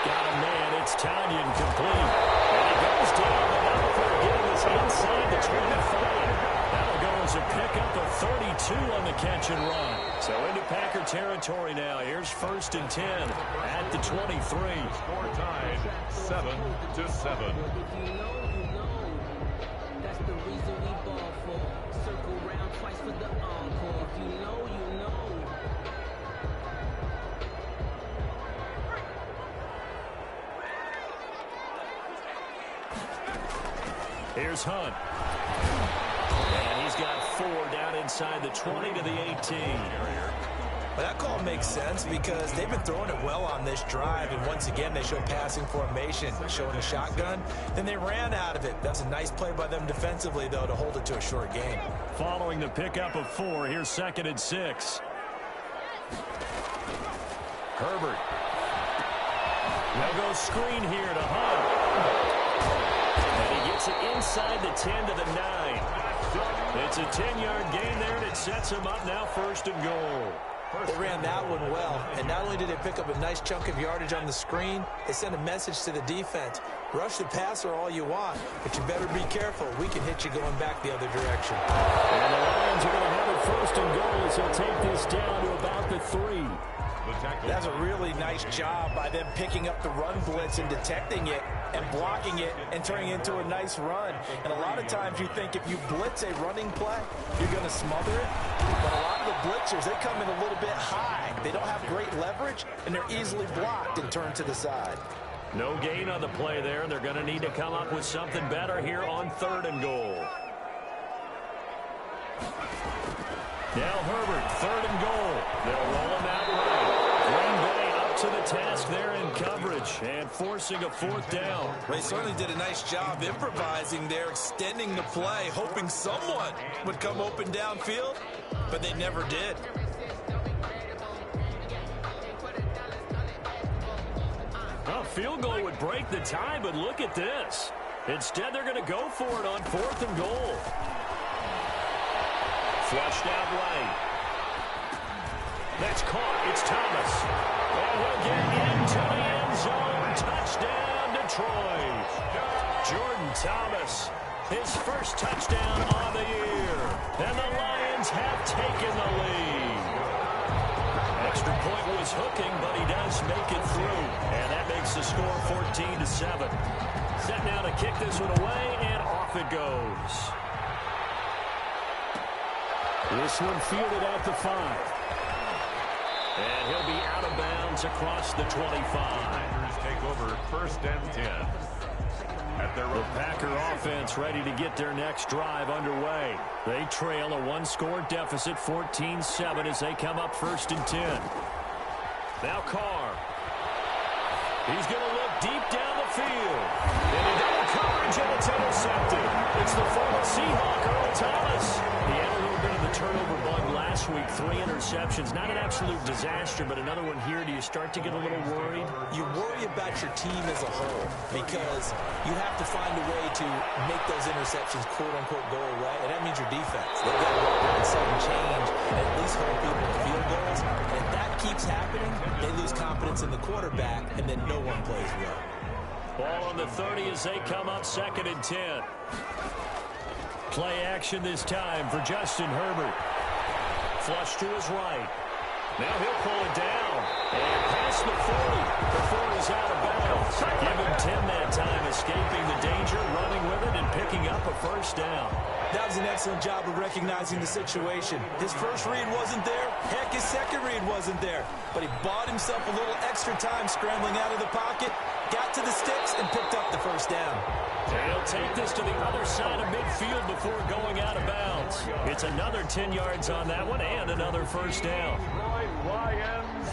Got a man. It's Tanyan complete. And he goes down, but not before getting this inside the 25. That'll go as a pickup of 32 on the catch and run. So into Packer territory now. Here's 1st and 10 at the 23. Score tied 7-7. That's the reason we ball for. Circle round twice for the encore. If you know, you know. Here's Hunt. And he's got 4 down inside the 20 to the 18. Well, that call makes sense because they've been throwing it well on this drive, and once again they show passing formation, showing a shotgun. Then they ran out of it. That's a nice play by them defensively, though, to hold it to a short game. Following the pickup of 4, here's 2nd and 6. Herbert. They'll go screen here to Hunt. And he gets it inside the 10 to the 9. It's a 10-yard gain there, and it sets him up now 1st and goal. They ran that one well, and not only did they pick up a nice chunk of yardage on the screen, they sent a message to the defense. Rush the passer all you want, but you better be careful. We can hit you going back the other direction. And the Lions are going to have it 1st and goal, so take this down to about the 3. That's a really nice job by them picking up the run blitz and detecting it and blocking it and turning it into a nice run. And a lot of times you think if you blitz a running play, you're going to smother it. But a lot of the blitzers, they come in a little bit high. They don't have great leverage, and they're easily blocked and turned to the side. No gain on the play there, and they're going to need to come up with something better here on 3rd and goal. Now Herbert, 3rd and goal. They'll roll him out right. Green Bay up to the task there in coverage and forcing a 4th down. They certainly did a nice job improvising there, extending the play, hoping someone would come open downfield, but they never did. A field goal would break the tie, but look at this. Instead, they're going to go for it on 4th and goal. Flushed out right. That's caught. It's Thomas. And he'll get into the end zone. Touchdown, on Detroit. Jordan Thomas, his first touchdown on the year. And the Lions have taken the lead. Extra point was hooking, but he does make it through. And that makes the score 14-7. Set now to kick this one away, and off it goes. This one fielded at the 5. And he'll be out of bounds across the 25. Packers take over 1st and 10. The Packer offense ready to get their next drive underway. They trail a one-score deficit, 14-7, as they come up 1st and 10. Now Carr. He's going to look deep down the field. And in double coverage, and it's intercepted. It's the former Seahawk, Earl Thomas. He had a little bit of the turnover bug last week, 3 interceptions. Not an absolute disaster, but another one here. Do you start to get a little worried? You worry about your team as a whole because you have to find a way to make those interceptions, quote-unquote, go away, and that means your defense. They've got to work on sudden change and at least hold people to field goals. And if that keeps happening, they lose confidence in the quarterback, and then no one plays well. Ball on the 30 as they come up 2nd and 10. Play action this time for Justin Herbert. Flush to his right. Now he'll pull it down. And past the 40 before he's out of bounds. Give him 10 that time, escaping the danger, running with it, and picking up a 1st down. That was an excellent job of recognizing the situation. His first read wasn't there. Heck, his second read wasn't there. But he bought himself a little extra time scrambling out of the pocket, got to the sticks, and picked up the 1st down. They'll take this to the other side of midfield before going out of bounds. It's another 10 yards on that one and another 1st down. Lions,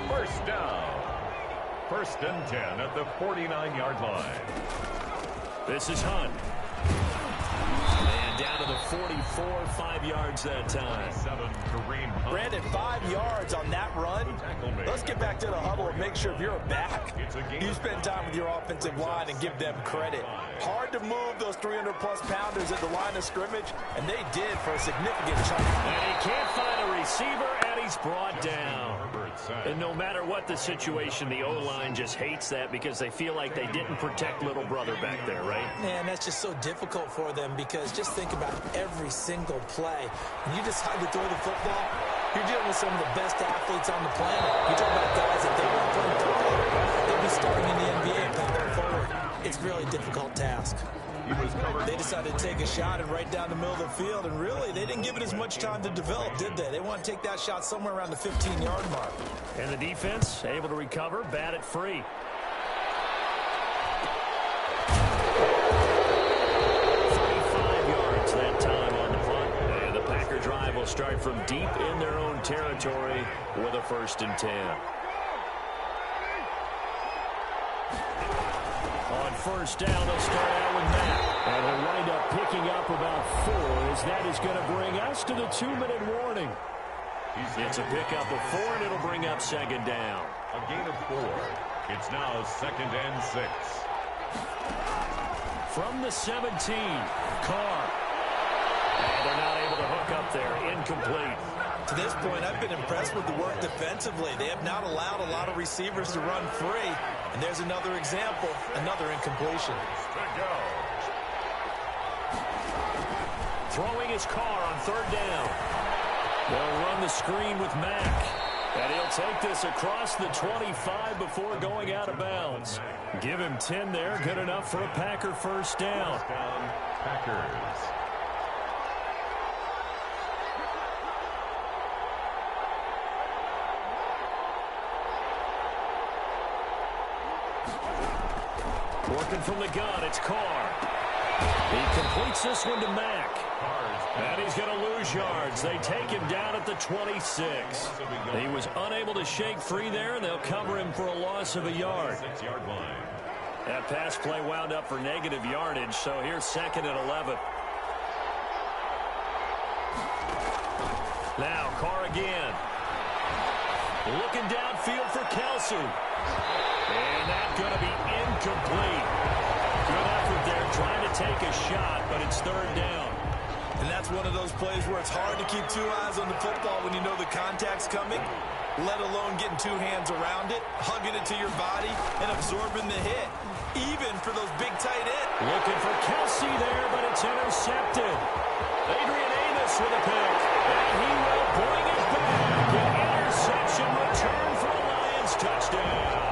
1st down. 1st and 10 at the 49-yard line. This is Hunt. And down to the 44, 5 yards that time. Brandon, 5 yards on that run. Let's get back to the huddle and make sure if you're a back, you spend time with your offensive line and give them credit. Hard to move those 300-plus pounders at the line of scrimmage, and they did for a significant chunk. And he can't find a receiver, and he's brought down. And no matter what the situation, the O-line just hates that because they feel like they didn't protect little brother back there, right? Man, that's just so difficult for them because just think about every single play. When you decide to throw the football, you're dealing with some of the best athletes on the planet. You're talking about guys that they weren't playing football, they'll be starting in the NBA and going forward. It's a really difficult task. They decided to take a shot and right down the middle of the field, and really, they didn't give it as much time to develop, did they? They want to take that shot somewhere around the 15-yard mark. And the defense able to recover, bat it free. That time on the punt, and the Packer drive will start from deep in their own territory with a 1st and 10. On 1st down, they'll start out with Matt, and he'll wind up picking up about 4 as that is going to bring us to the 2-minute warning. It's a pickup of 4, and it'll bring up 2nd down. A gain of 4. It's now 2nd and 6. From the 17, Carr. And they're not able to hook up there. Incomplete. To this point, I've been impressed with the work defensively. They have not allowed a lot of receivers to run free. And there's another example, another incompletion. Throwing his Carr on 3rd down. They'll run the screen with Mack. And he'll take this across the 25 before going out of bounds. Give him 10 there. Good enough for a Packer 1st down. Packers. Working from the gun, it's Carr. He completes this one to Mack. And he's going to lose yards. They take him down at the 26. He was unable to shake free there, and they'll cover him for a loss of a yard. 6-yard line. That pass play wound up for negative yardage, so here's 2nd and 11. Now, Carr again. Looking downfield for Kelsey. And that's going to be incomplete. Good effort there, trying to take a shot, but it's 3rd down. And that's one of those plays where it's hard to keep 2 eyes on the football when you know the contact's coming, let alone getting 2 hands around it, hugging it to your body, and absorbing the hit. even for those big tight ends. Looking for Kelsey there, but it's intercepted. Adrian Amos with a pick, and he will bring it back. An interception return for a Lions touchdown.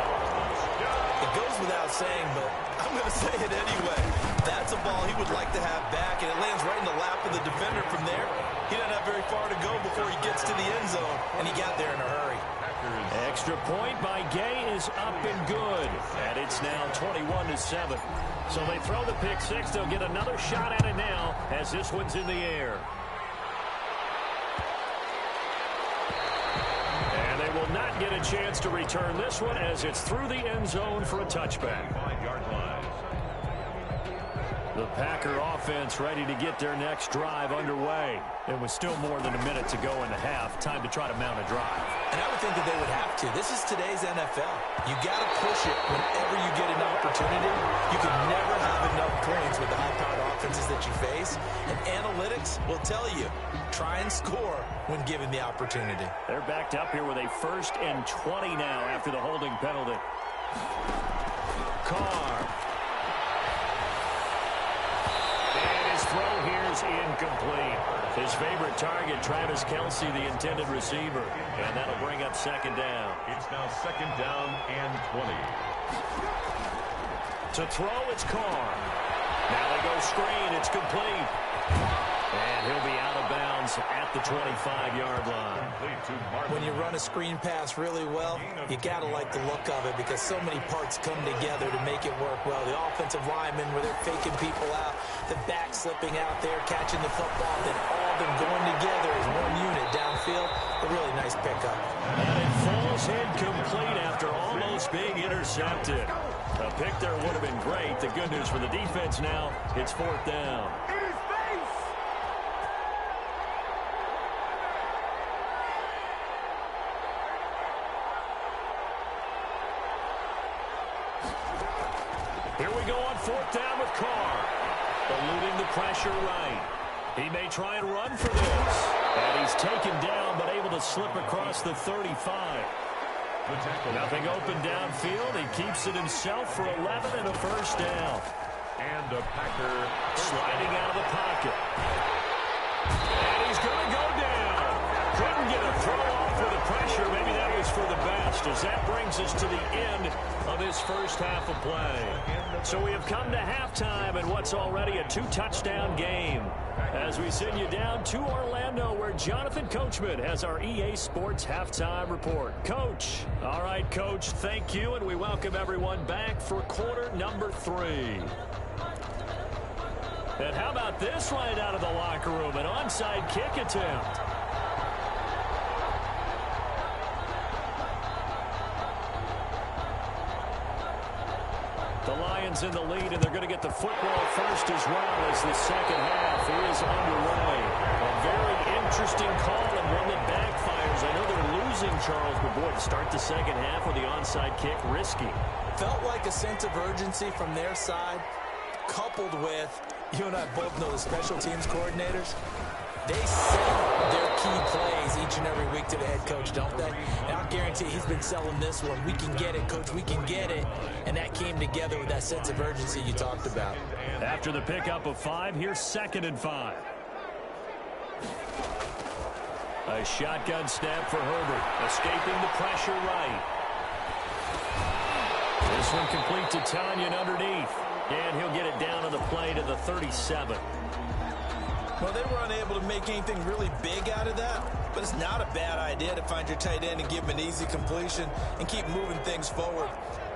It goes without saying, but I'm going to say it anyway. That's a ball he would like to have back, and it lands right in the lap of the defender from there. He doesn't have very far to go before he gets to the end zone, and he got there in a hurry. Extra point by Gay is up and good, and it's now 21-7. So they throw the pick six. They'll get another shot at it now as this one's in the air. And they will not get a chance to return this one as it's through the end zone for a touchback. 5-yard line. The Packer offense ready to get their next drive underway. And with still more than a minute to go in the half, time to try to mount a drive. And I would think that they would have to. This is today's NFL. You got to push it whenever you get an opportunity. You can never have enough points with the high-powered offenses that you face. And analytics will tell you, try and score when given the opportunity. They're backed up here with a 1st and 20 now after the holding penalty. Carr. Throw here is incomplete. His favorite target, Travis Kelsey, the intended receiver. And that'll bring up 2nd down. It's now 2nd down and 20. To throw, it's Carr. Now they go screen. It's complete. And he'll be out of bounds at the 25-yard line. When you run a screen pass really well, you got to like the look of it because so many parts come together to make it work well. The offensive linemen where they're faking people out, the back slipping out there, catching the football, then all of them going together as one unit downfield. A really nice pickup. And it falls incomplete after almost being intercepted. A pick there would have been great. The good news for the defense now, it's 4th down. Here we go on 4th down with Carr. Eluding the pressure right. He may try and run for this. And he's taken down, but able to slip across the 35. Nothing open downfield. He keeps it himself for 11 and a 1st down. And a Packer sliding out of the pocket. And he's going to go down. Couldn't get a throw off with the pressure. Maybe that was for the best as that brings us to the end of this first half of play. So we have come to halftime in what's already a 2-touchdown game. As we send you down to Orlando where Jonathan Coachman has our EA Sports halftime report. Coach. All right, Coach, thank you, and we welcome everyone back for quarter number 3. And how about this right out of the locker room? An onside kick attempt. The Lions in the lead, and they're going to get the football first as well as the second half is underway. A very interesting call and one that backfires. I know they're losing, Charles, but boy, to start the second half with the onside kick, risky. Felt like a sense of urgency from their side, coupled with, you and I both know the special teams coordinators. They sell their key plays each and every week to the head coach, don't they? And I'll guarantee he's been selling this one. We can get it, Coach. We can get it. And that came together with that sense of urgency you talked about. After the pickup of 5, here's 2nd and 5. A shotgun snap for Herbert, escaping the pressure right. This one complete to Tanyan underneath. And he'll get it down on the play to the 37. Well, they were unable to make anything really big out of that, but it's not a bad idea to find your tight end and give him an easy completion and keep moving things forward.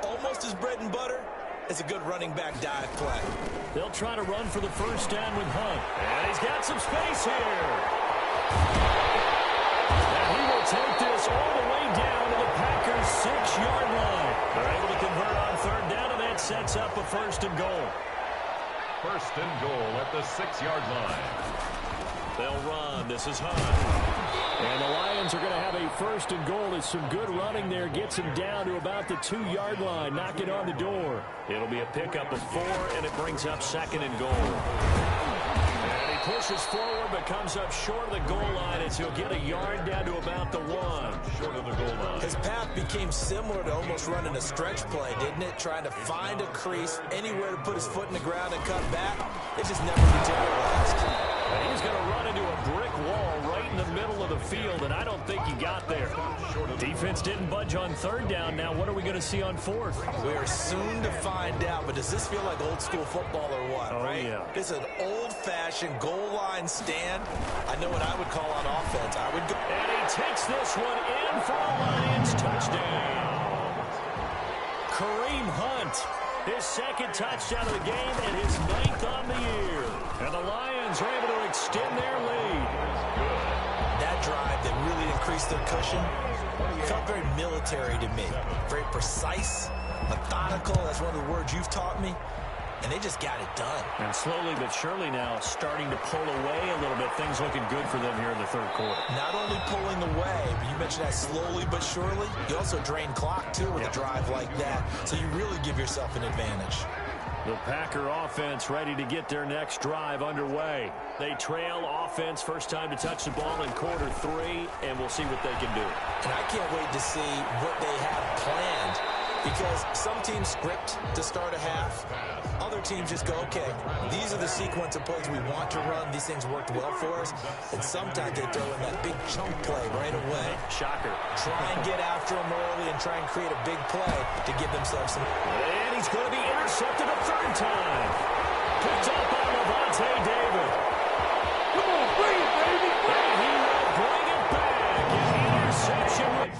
Almost as bread and butter as a good running back dive play. They'll try to run for the 1st down with Hunt. And he's got some space here. And he will take this all the way down to the Packers' 6-yard line. They're able to convert on 3rd down, and that sets up a 1st and goal. 1st and goal at the 6-yard line. They'll run. This is Hunt. And the Lions are going to have a 1st and goal. It's some good running there. Gets him down to about the 2-yard line. Knocking on the door. It'll be a pickup of 4, and it brings up 2nd and goal. And he pushes pushes forward but comes up short of the goal line as he'll get a yard down to about the 1. Short of the goal line. His path became similar to almost running a stretch play, didn't it? Trying to find a crease, anywhere to put his foot in the ground and cut back. It just never materialized. And he's going to run into a brick wall right in the middle of the field, and I don't think he got there. Defense didn't budge on third down. Now what are we going to see on fourth? We're soon to find out, but does this feel like old school football or what, right? Yeah. It's an old-fashioned goal line stand. I know what I would call on offense. I would go. And he takes this one in for a Lions touchdown. Kareem Hunt, his second touchdown of the game and his 9th on the year. And the Lions are able to extend their lead. That drive that really increased their cushion felt very military to me. Very precise, methodical. That's one of the words you've taught me. And they just got it done. And slowly but surely now starting to pull away a little bit. Things looking good for them here in the third quarter. Not only pulling away, but you mentioned that slowly but surely. You also drain clock, too, with a drive like that. So you really give yourself an advantage. The Packer offense ready to get their next drive underway. They trail offense first time to touch the ball in quarter 3, and we'll see what they can do. And I can't wait to see what they have planned, because some teams script to start a half. Other teams just go, okay, these are the sequence of plays we want to run. These things worked well for us. And sometimes they throw in that big chunk play right away. Shocker. Try and get after them early and try and create a big play to give themselves some. And he's going to be intercepted a third time. Picked up by Levante David. Come on, bring it, baby. And he will bring it back. An interception.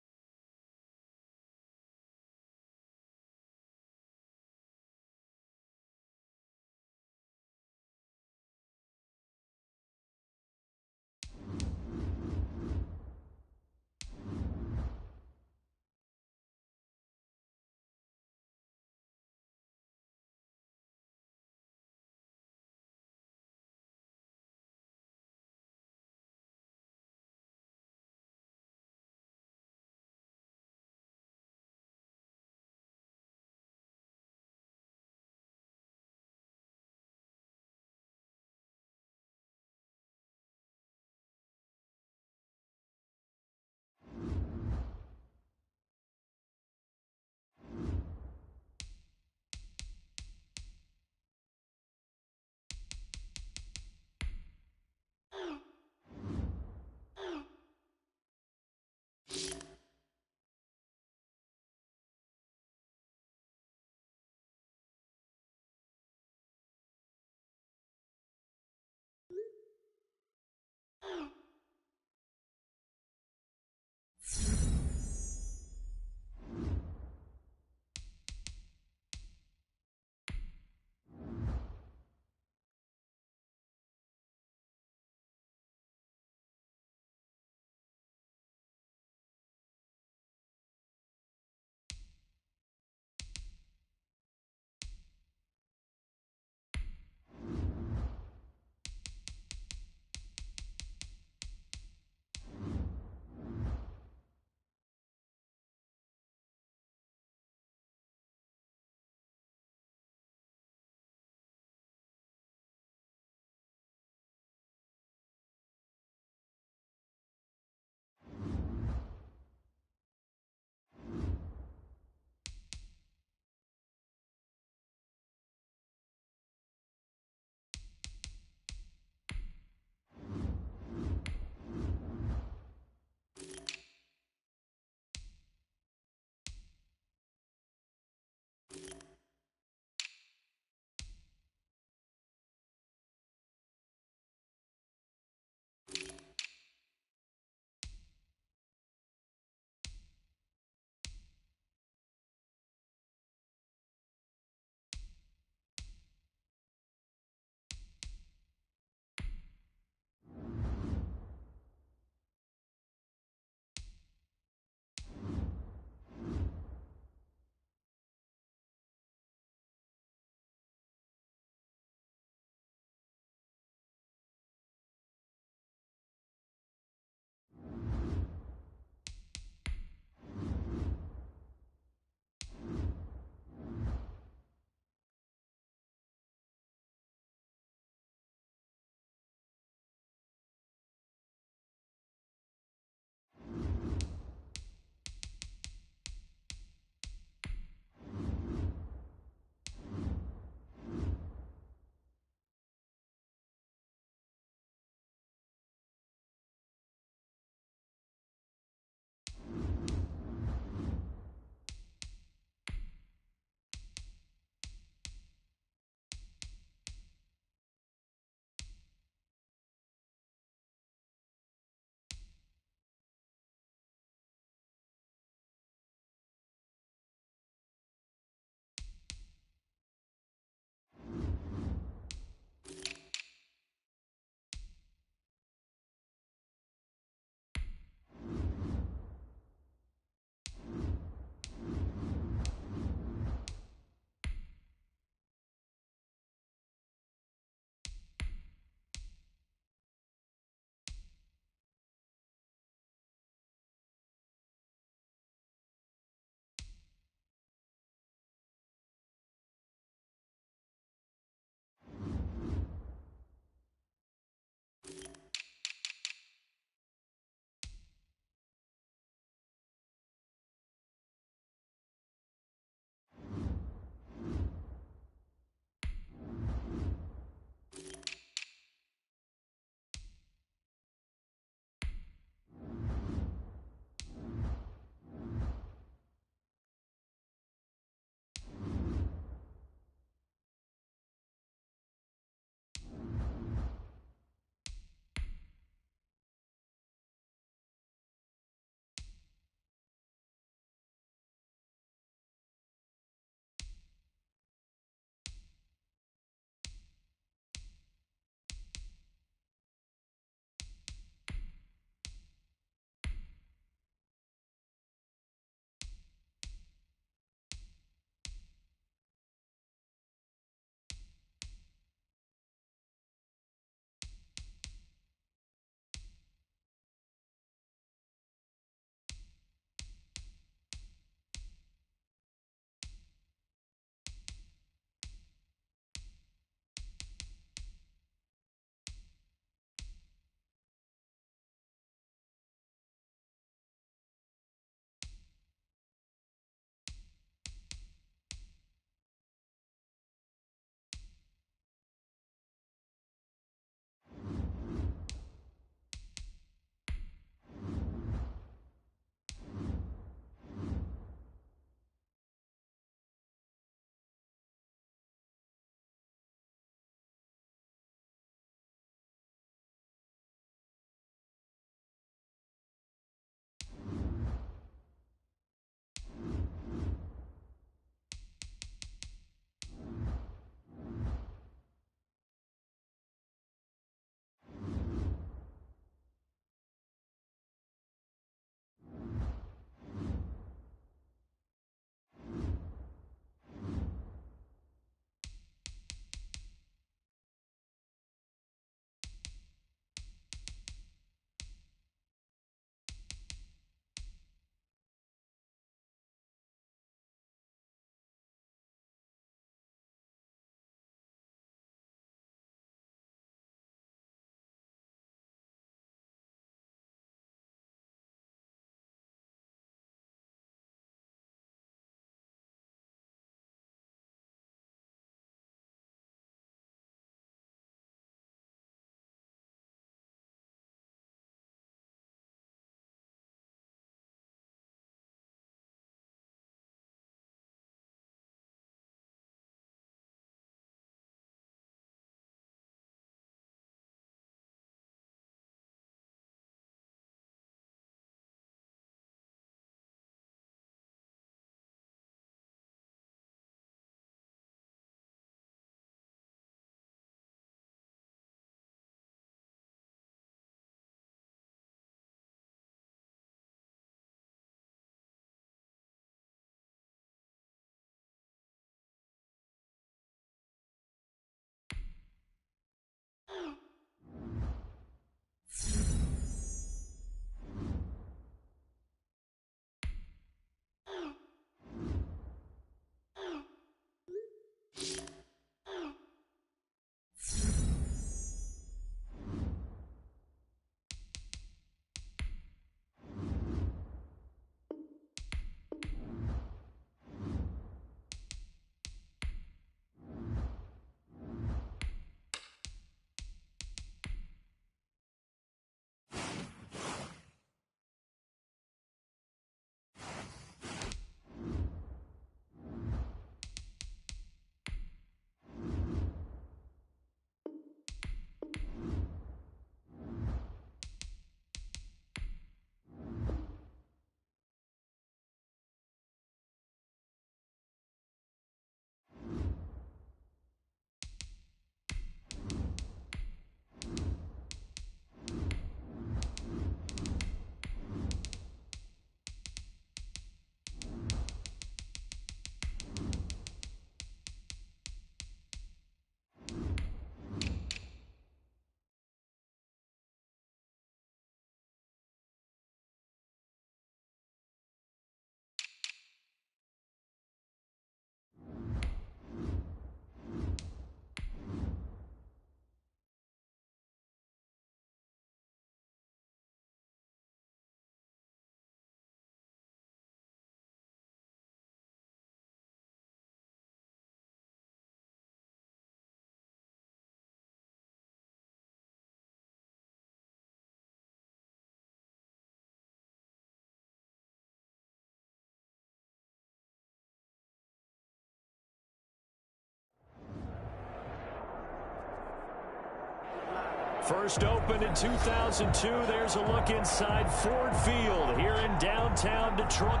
First opened in 2002. There's a look inside Ford Field here in downtown Detroit.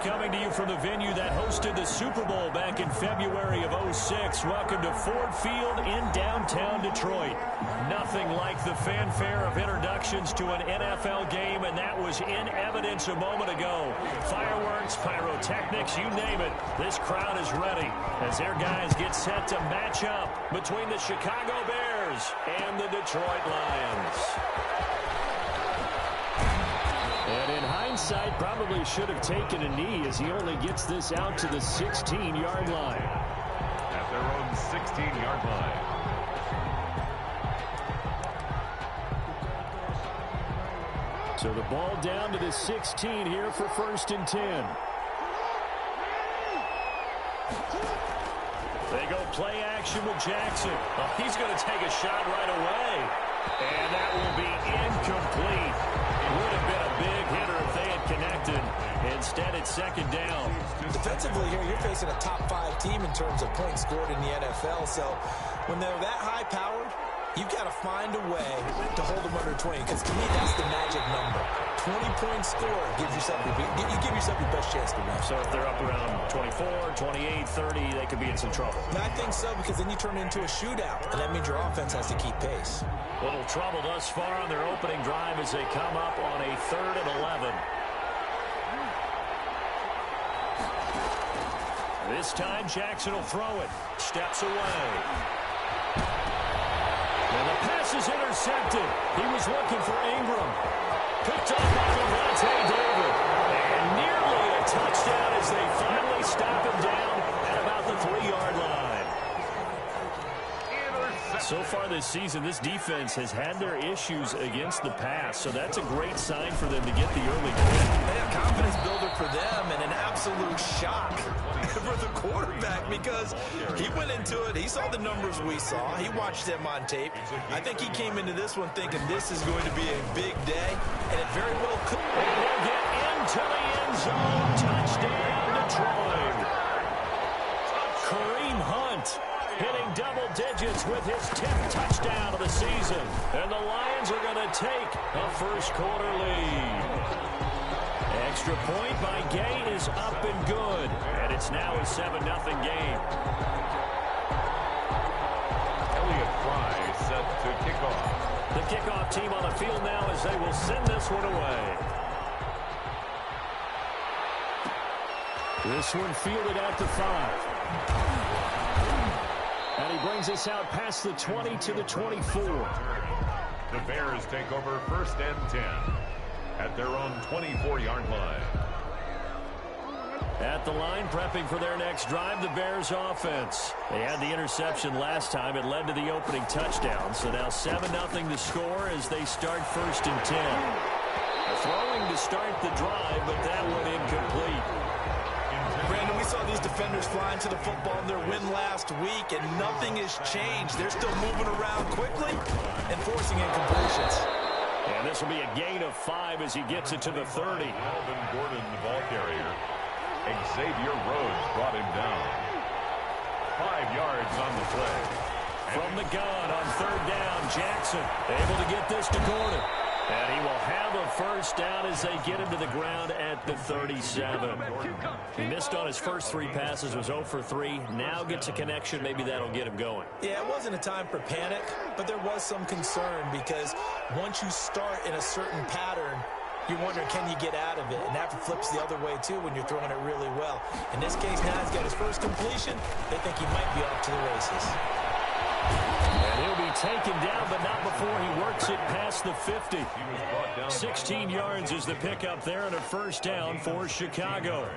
Coming to you from the venue that hosted the Super Bowl back in February of '06. Welcome to Ford Field in downtown Detroit. Nothing like the fanfare of introductions to an NFL game, and that was in evidence a moment ago. Fireworks, pyrotechnics, you name it. This crowd is ready as their guys get set to match up between the Chicago Bears and the Detroit Lions. And in hindsight, probably should have taken a knee as he only gets this out to the 16-yard line. At their own 16-yard line. So the ball down to the 16 here for 1st and 10. They go play action with Jackson. Oh, he's going to take a shot right away. And that will be incomplete. It would have been a big hitter if they had connected. Instead, it's 2nd down. Defensively here, you're facing a top 5 team in terms of points scored in the NFL. So when they're that high-powered, you've got to find a way to hold them under 20. Because to me, that's the magic number. 20 points scored gives yourself you give yourself your best chance to win. So if they're up around 24, 28, 30, they could be in some trouble. I think so, because then you turn it into a shootout, and that means your offense has to keep pace. Little trouble thus far on their opening drive as they come up on a 3rd and 11. This time, Jackson will throw it. Steps away. And the pass is intercepted. He was looking for Ingram. Picked up by Devontae David. And nearly a touchdown as they finally stop him down at about the 3-yard line. So far this season, this defense has had their issues against the pass, so that's a great sign for them to get the early win. A confidence builder for them and an absolute shock for the quarterback because he went into it. He saw the numbers we saw. He watched them on tape. I think he came into this one thinking this is going to be a big day, and it very well could. And he'll get into the end zone. Touchdown, Detroit. Kareem Hunt hitting double digits with his 10th touchdown of the season. And the Lions are going to take a first-quarter lead. Extra point by Gay is up and good. And it's now a 7-0 game. Elliott Fry set to kick off. The kickoff team on the field now as they will send this one away. This one fielded at the 5. And he brings us out past the 20 to the 24. The Bears take over 1st and 10 at their own 24-yard line. At the line, prepping for their next drive, the Bears offense. They had the interception last time. It led to the opening touchdown. So now 7-0 the score as they start 1st and 10. Throwing to start the drive, but that one incomplete. Brandon, we saw these defenders flying to the football in their win last week, and nothing has changed. They're still moving around quickly and forcing incompletions. And this will be a gain of 5 as he gets it to the 30. Melvin Gordon, the ball carrier. Xavier Rhodes brought him down. 5 yards on the play. From the gun on 3rd down, Jackson able to get this to Gordon. And he will have a first down as they get him to the ground at the 37. He missed on his first 3 passes, was 0 for 3. Now gets a connection. Maybe that'll get him going. Yeah, it wasn't a time for panic, but there was some concern because once you start in a certain pattern, you're wondering, can you get out of it? And that flips the other way, too, when you're throwing it really well. In this case, now he's got his first completion. They think he might be off to the races. And he'll be taken down, but not before he works it past the 50. 16 yards is the pickup there and a first down for Chicago.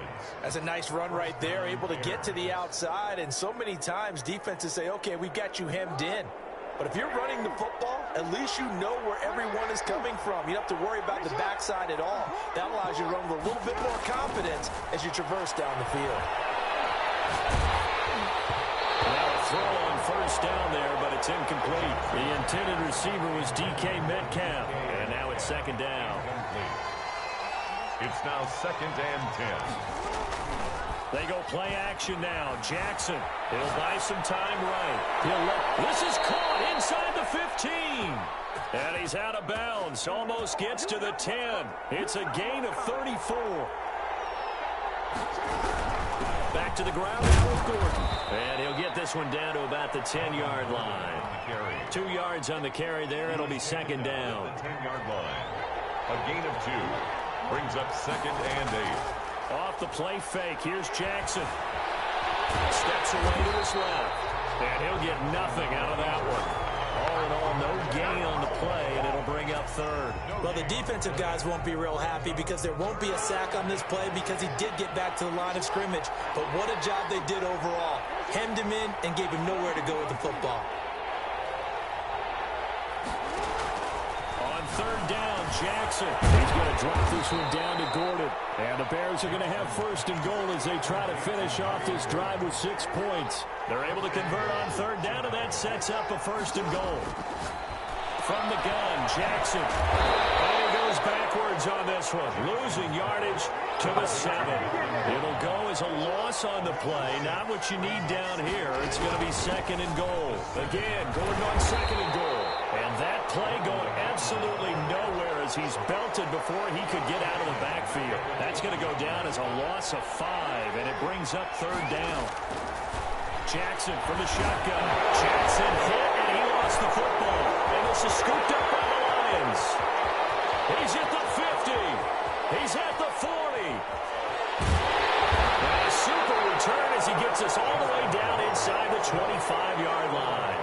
That's a nice run right there, able to get to the outside. And so many times defenses say, okay, we got you hemmed in. But if you're running the football, at least you know where everyone is coming from. You don't have to worry about the backside at all. That allows you to run with a little bit more confidence as you traverse down the field. Now a throw on first down there, but it's incomplete. The intended receiver was DK Metcalf. And now it's 2nd down. It's now 2nd and 10. They go play action now. Jackson, he'll buy some time right. This is caught inside the 15. And he's out of bounds. Almost gets to the 10. It's a gain of 34. Back to the ground now with Gordon. And he'll get this one down to about the 10-yard line. 2 yards on the carry there. It'll be 2nd down. 10-yard line. A gain of 2. Brings up 2nd and 8. Off the play fake, here's Jackson. Steps away to his left. And he'll get nothing out of that one. All in all, no gain on the play, and it'll bring up 3rd. Well, the defensive guys won't be real happy because there won't be a sack on this play because he did get back to the line of scrimmage. But what a job they did overall. Hemmed him in and gave him nowhere to go with the football. On 3rd down, Jackson. He's going to drop this one down to Gordon. And the Bears are going to have 1st and goal as they try to finish off this drive with 6 points. They're able to convert on 3rd down, and that sets up a 1st and goal. From the gun, Jackson. And he goes backwards on this one. Losing yardage to the 7. It'll go as a loss on the play. Not what you need down here. It's going to be 2nd and goal. Again, going on 2nd and goal. And that play going absolutely nowhere as he's belted before he could get out of the backfield. That's going to go down as a loss of 5, and it brings up 3rd down. Jackson from the shotgun. Jackson hit, and he lost the football. And this is scooped up by the Lions. He's at the 50. He's at the 40. And a super return as he gets us all the way down inside the 25-yard line.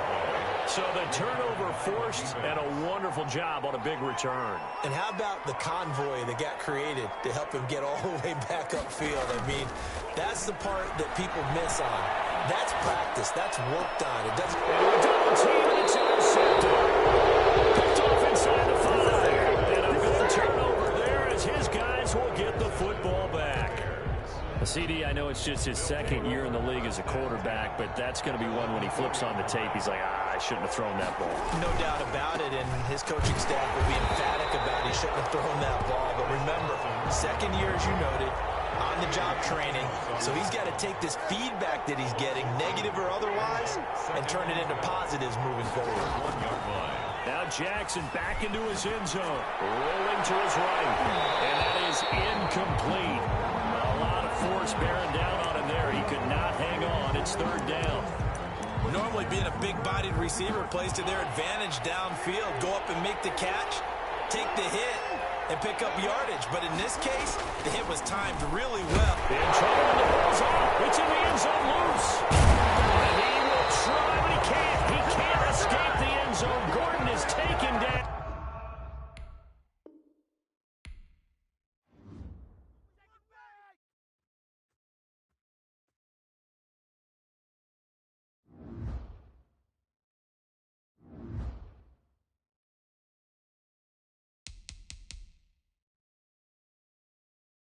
So the turnover forced, and a wonderful job on a big return. And how about the convoy that got created to help him get all the way back upfield? I mean, that's the part that people miss on. That's practice. That's worked on. It doesn't. Double team, and it's intercepted. Picked off inside the 5. And a good turnover there as his guys will get the football back. CD, I know it's just his 2nd year in the league as a quarterback, but that's going to be one when he flips on the tape. He's like, I shouldn't have thrown that ball. No doubt about it, and his coaching staff will be emphatic about he shouldn't have thrown that ball. But remember, 2nd year, as you noted, on-the-job training. So he's got to take this feedback that he's getting, negative or otherwise, and turn it into positives moving forward. 1-yard line. Now Jackson back into his end zone, rolling to his right, and that is incomplete. A lot of force bearing down on him there. He could not hang on. It's 3rd down. Normally being a big-bodied receiver plays to their advantage downfield. Go up and make the catch, take the hit, and pick up yardage. But in this case, the hit was timed really well. In trouble, the ball's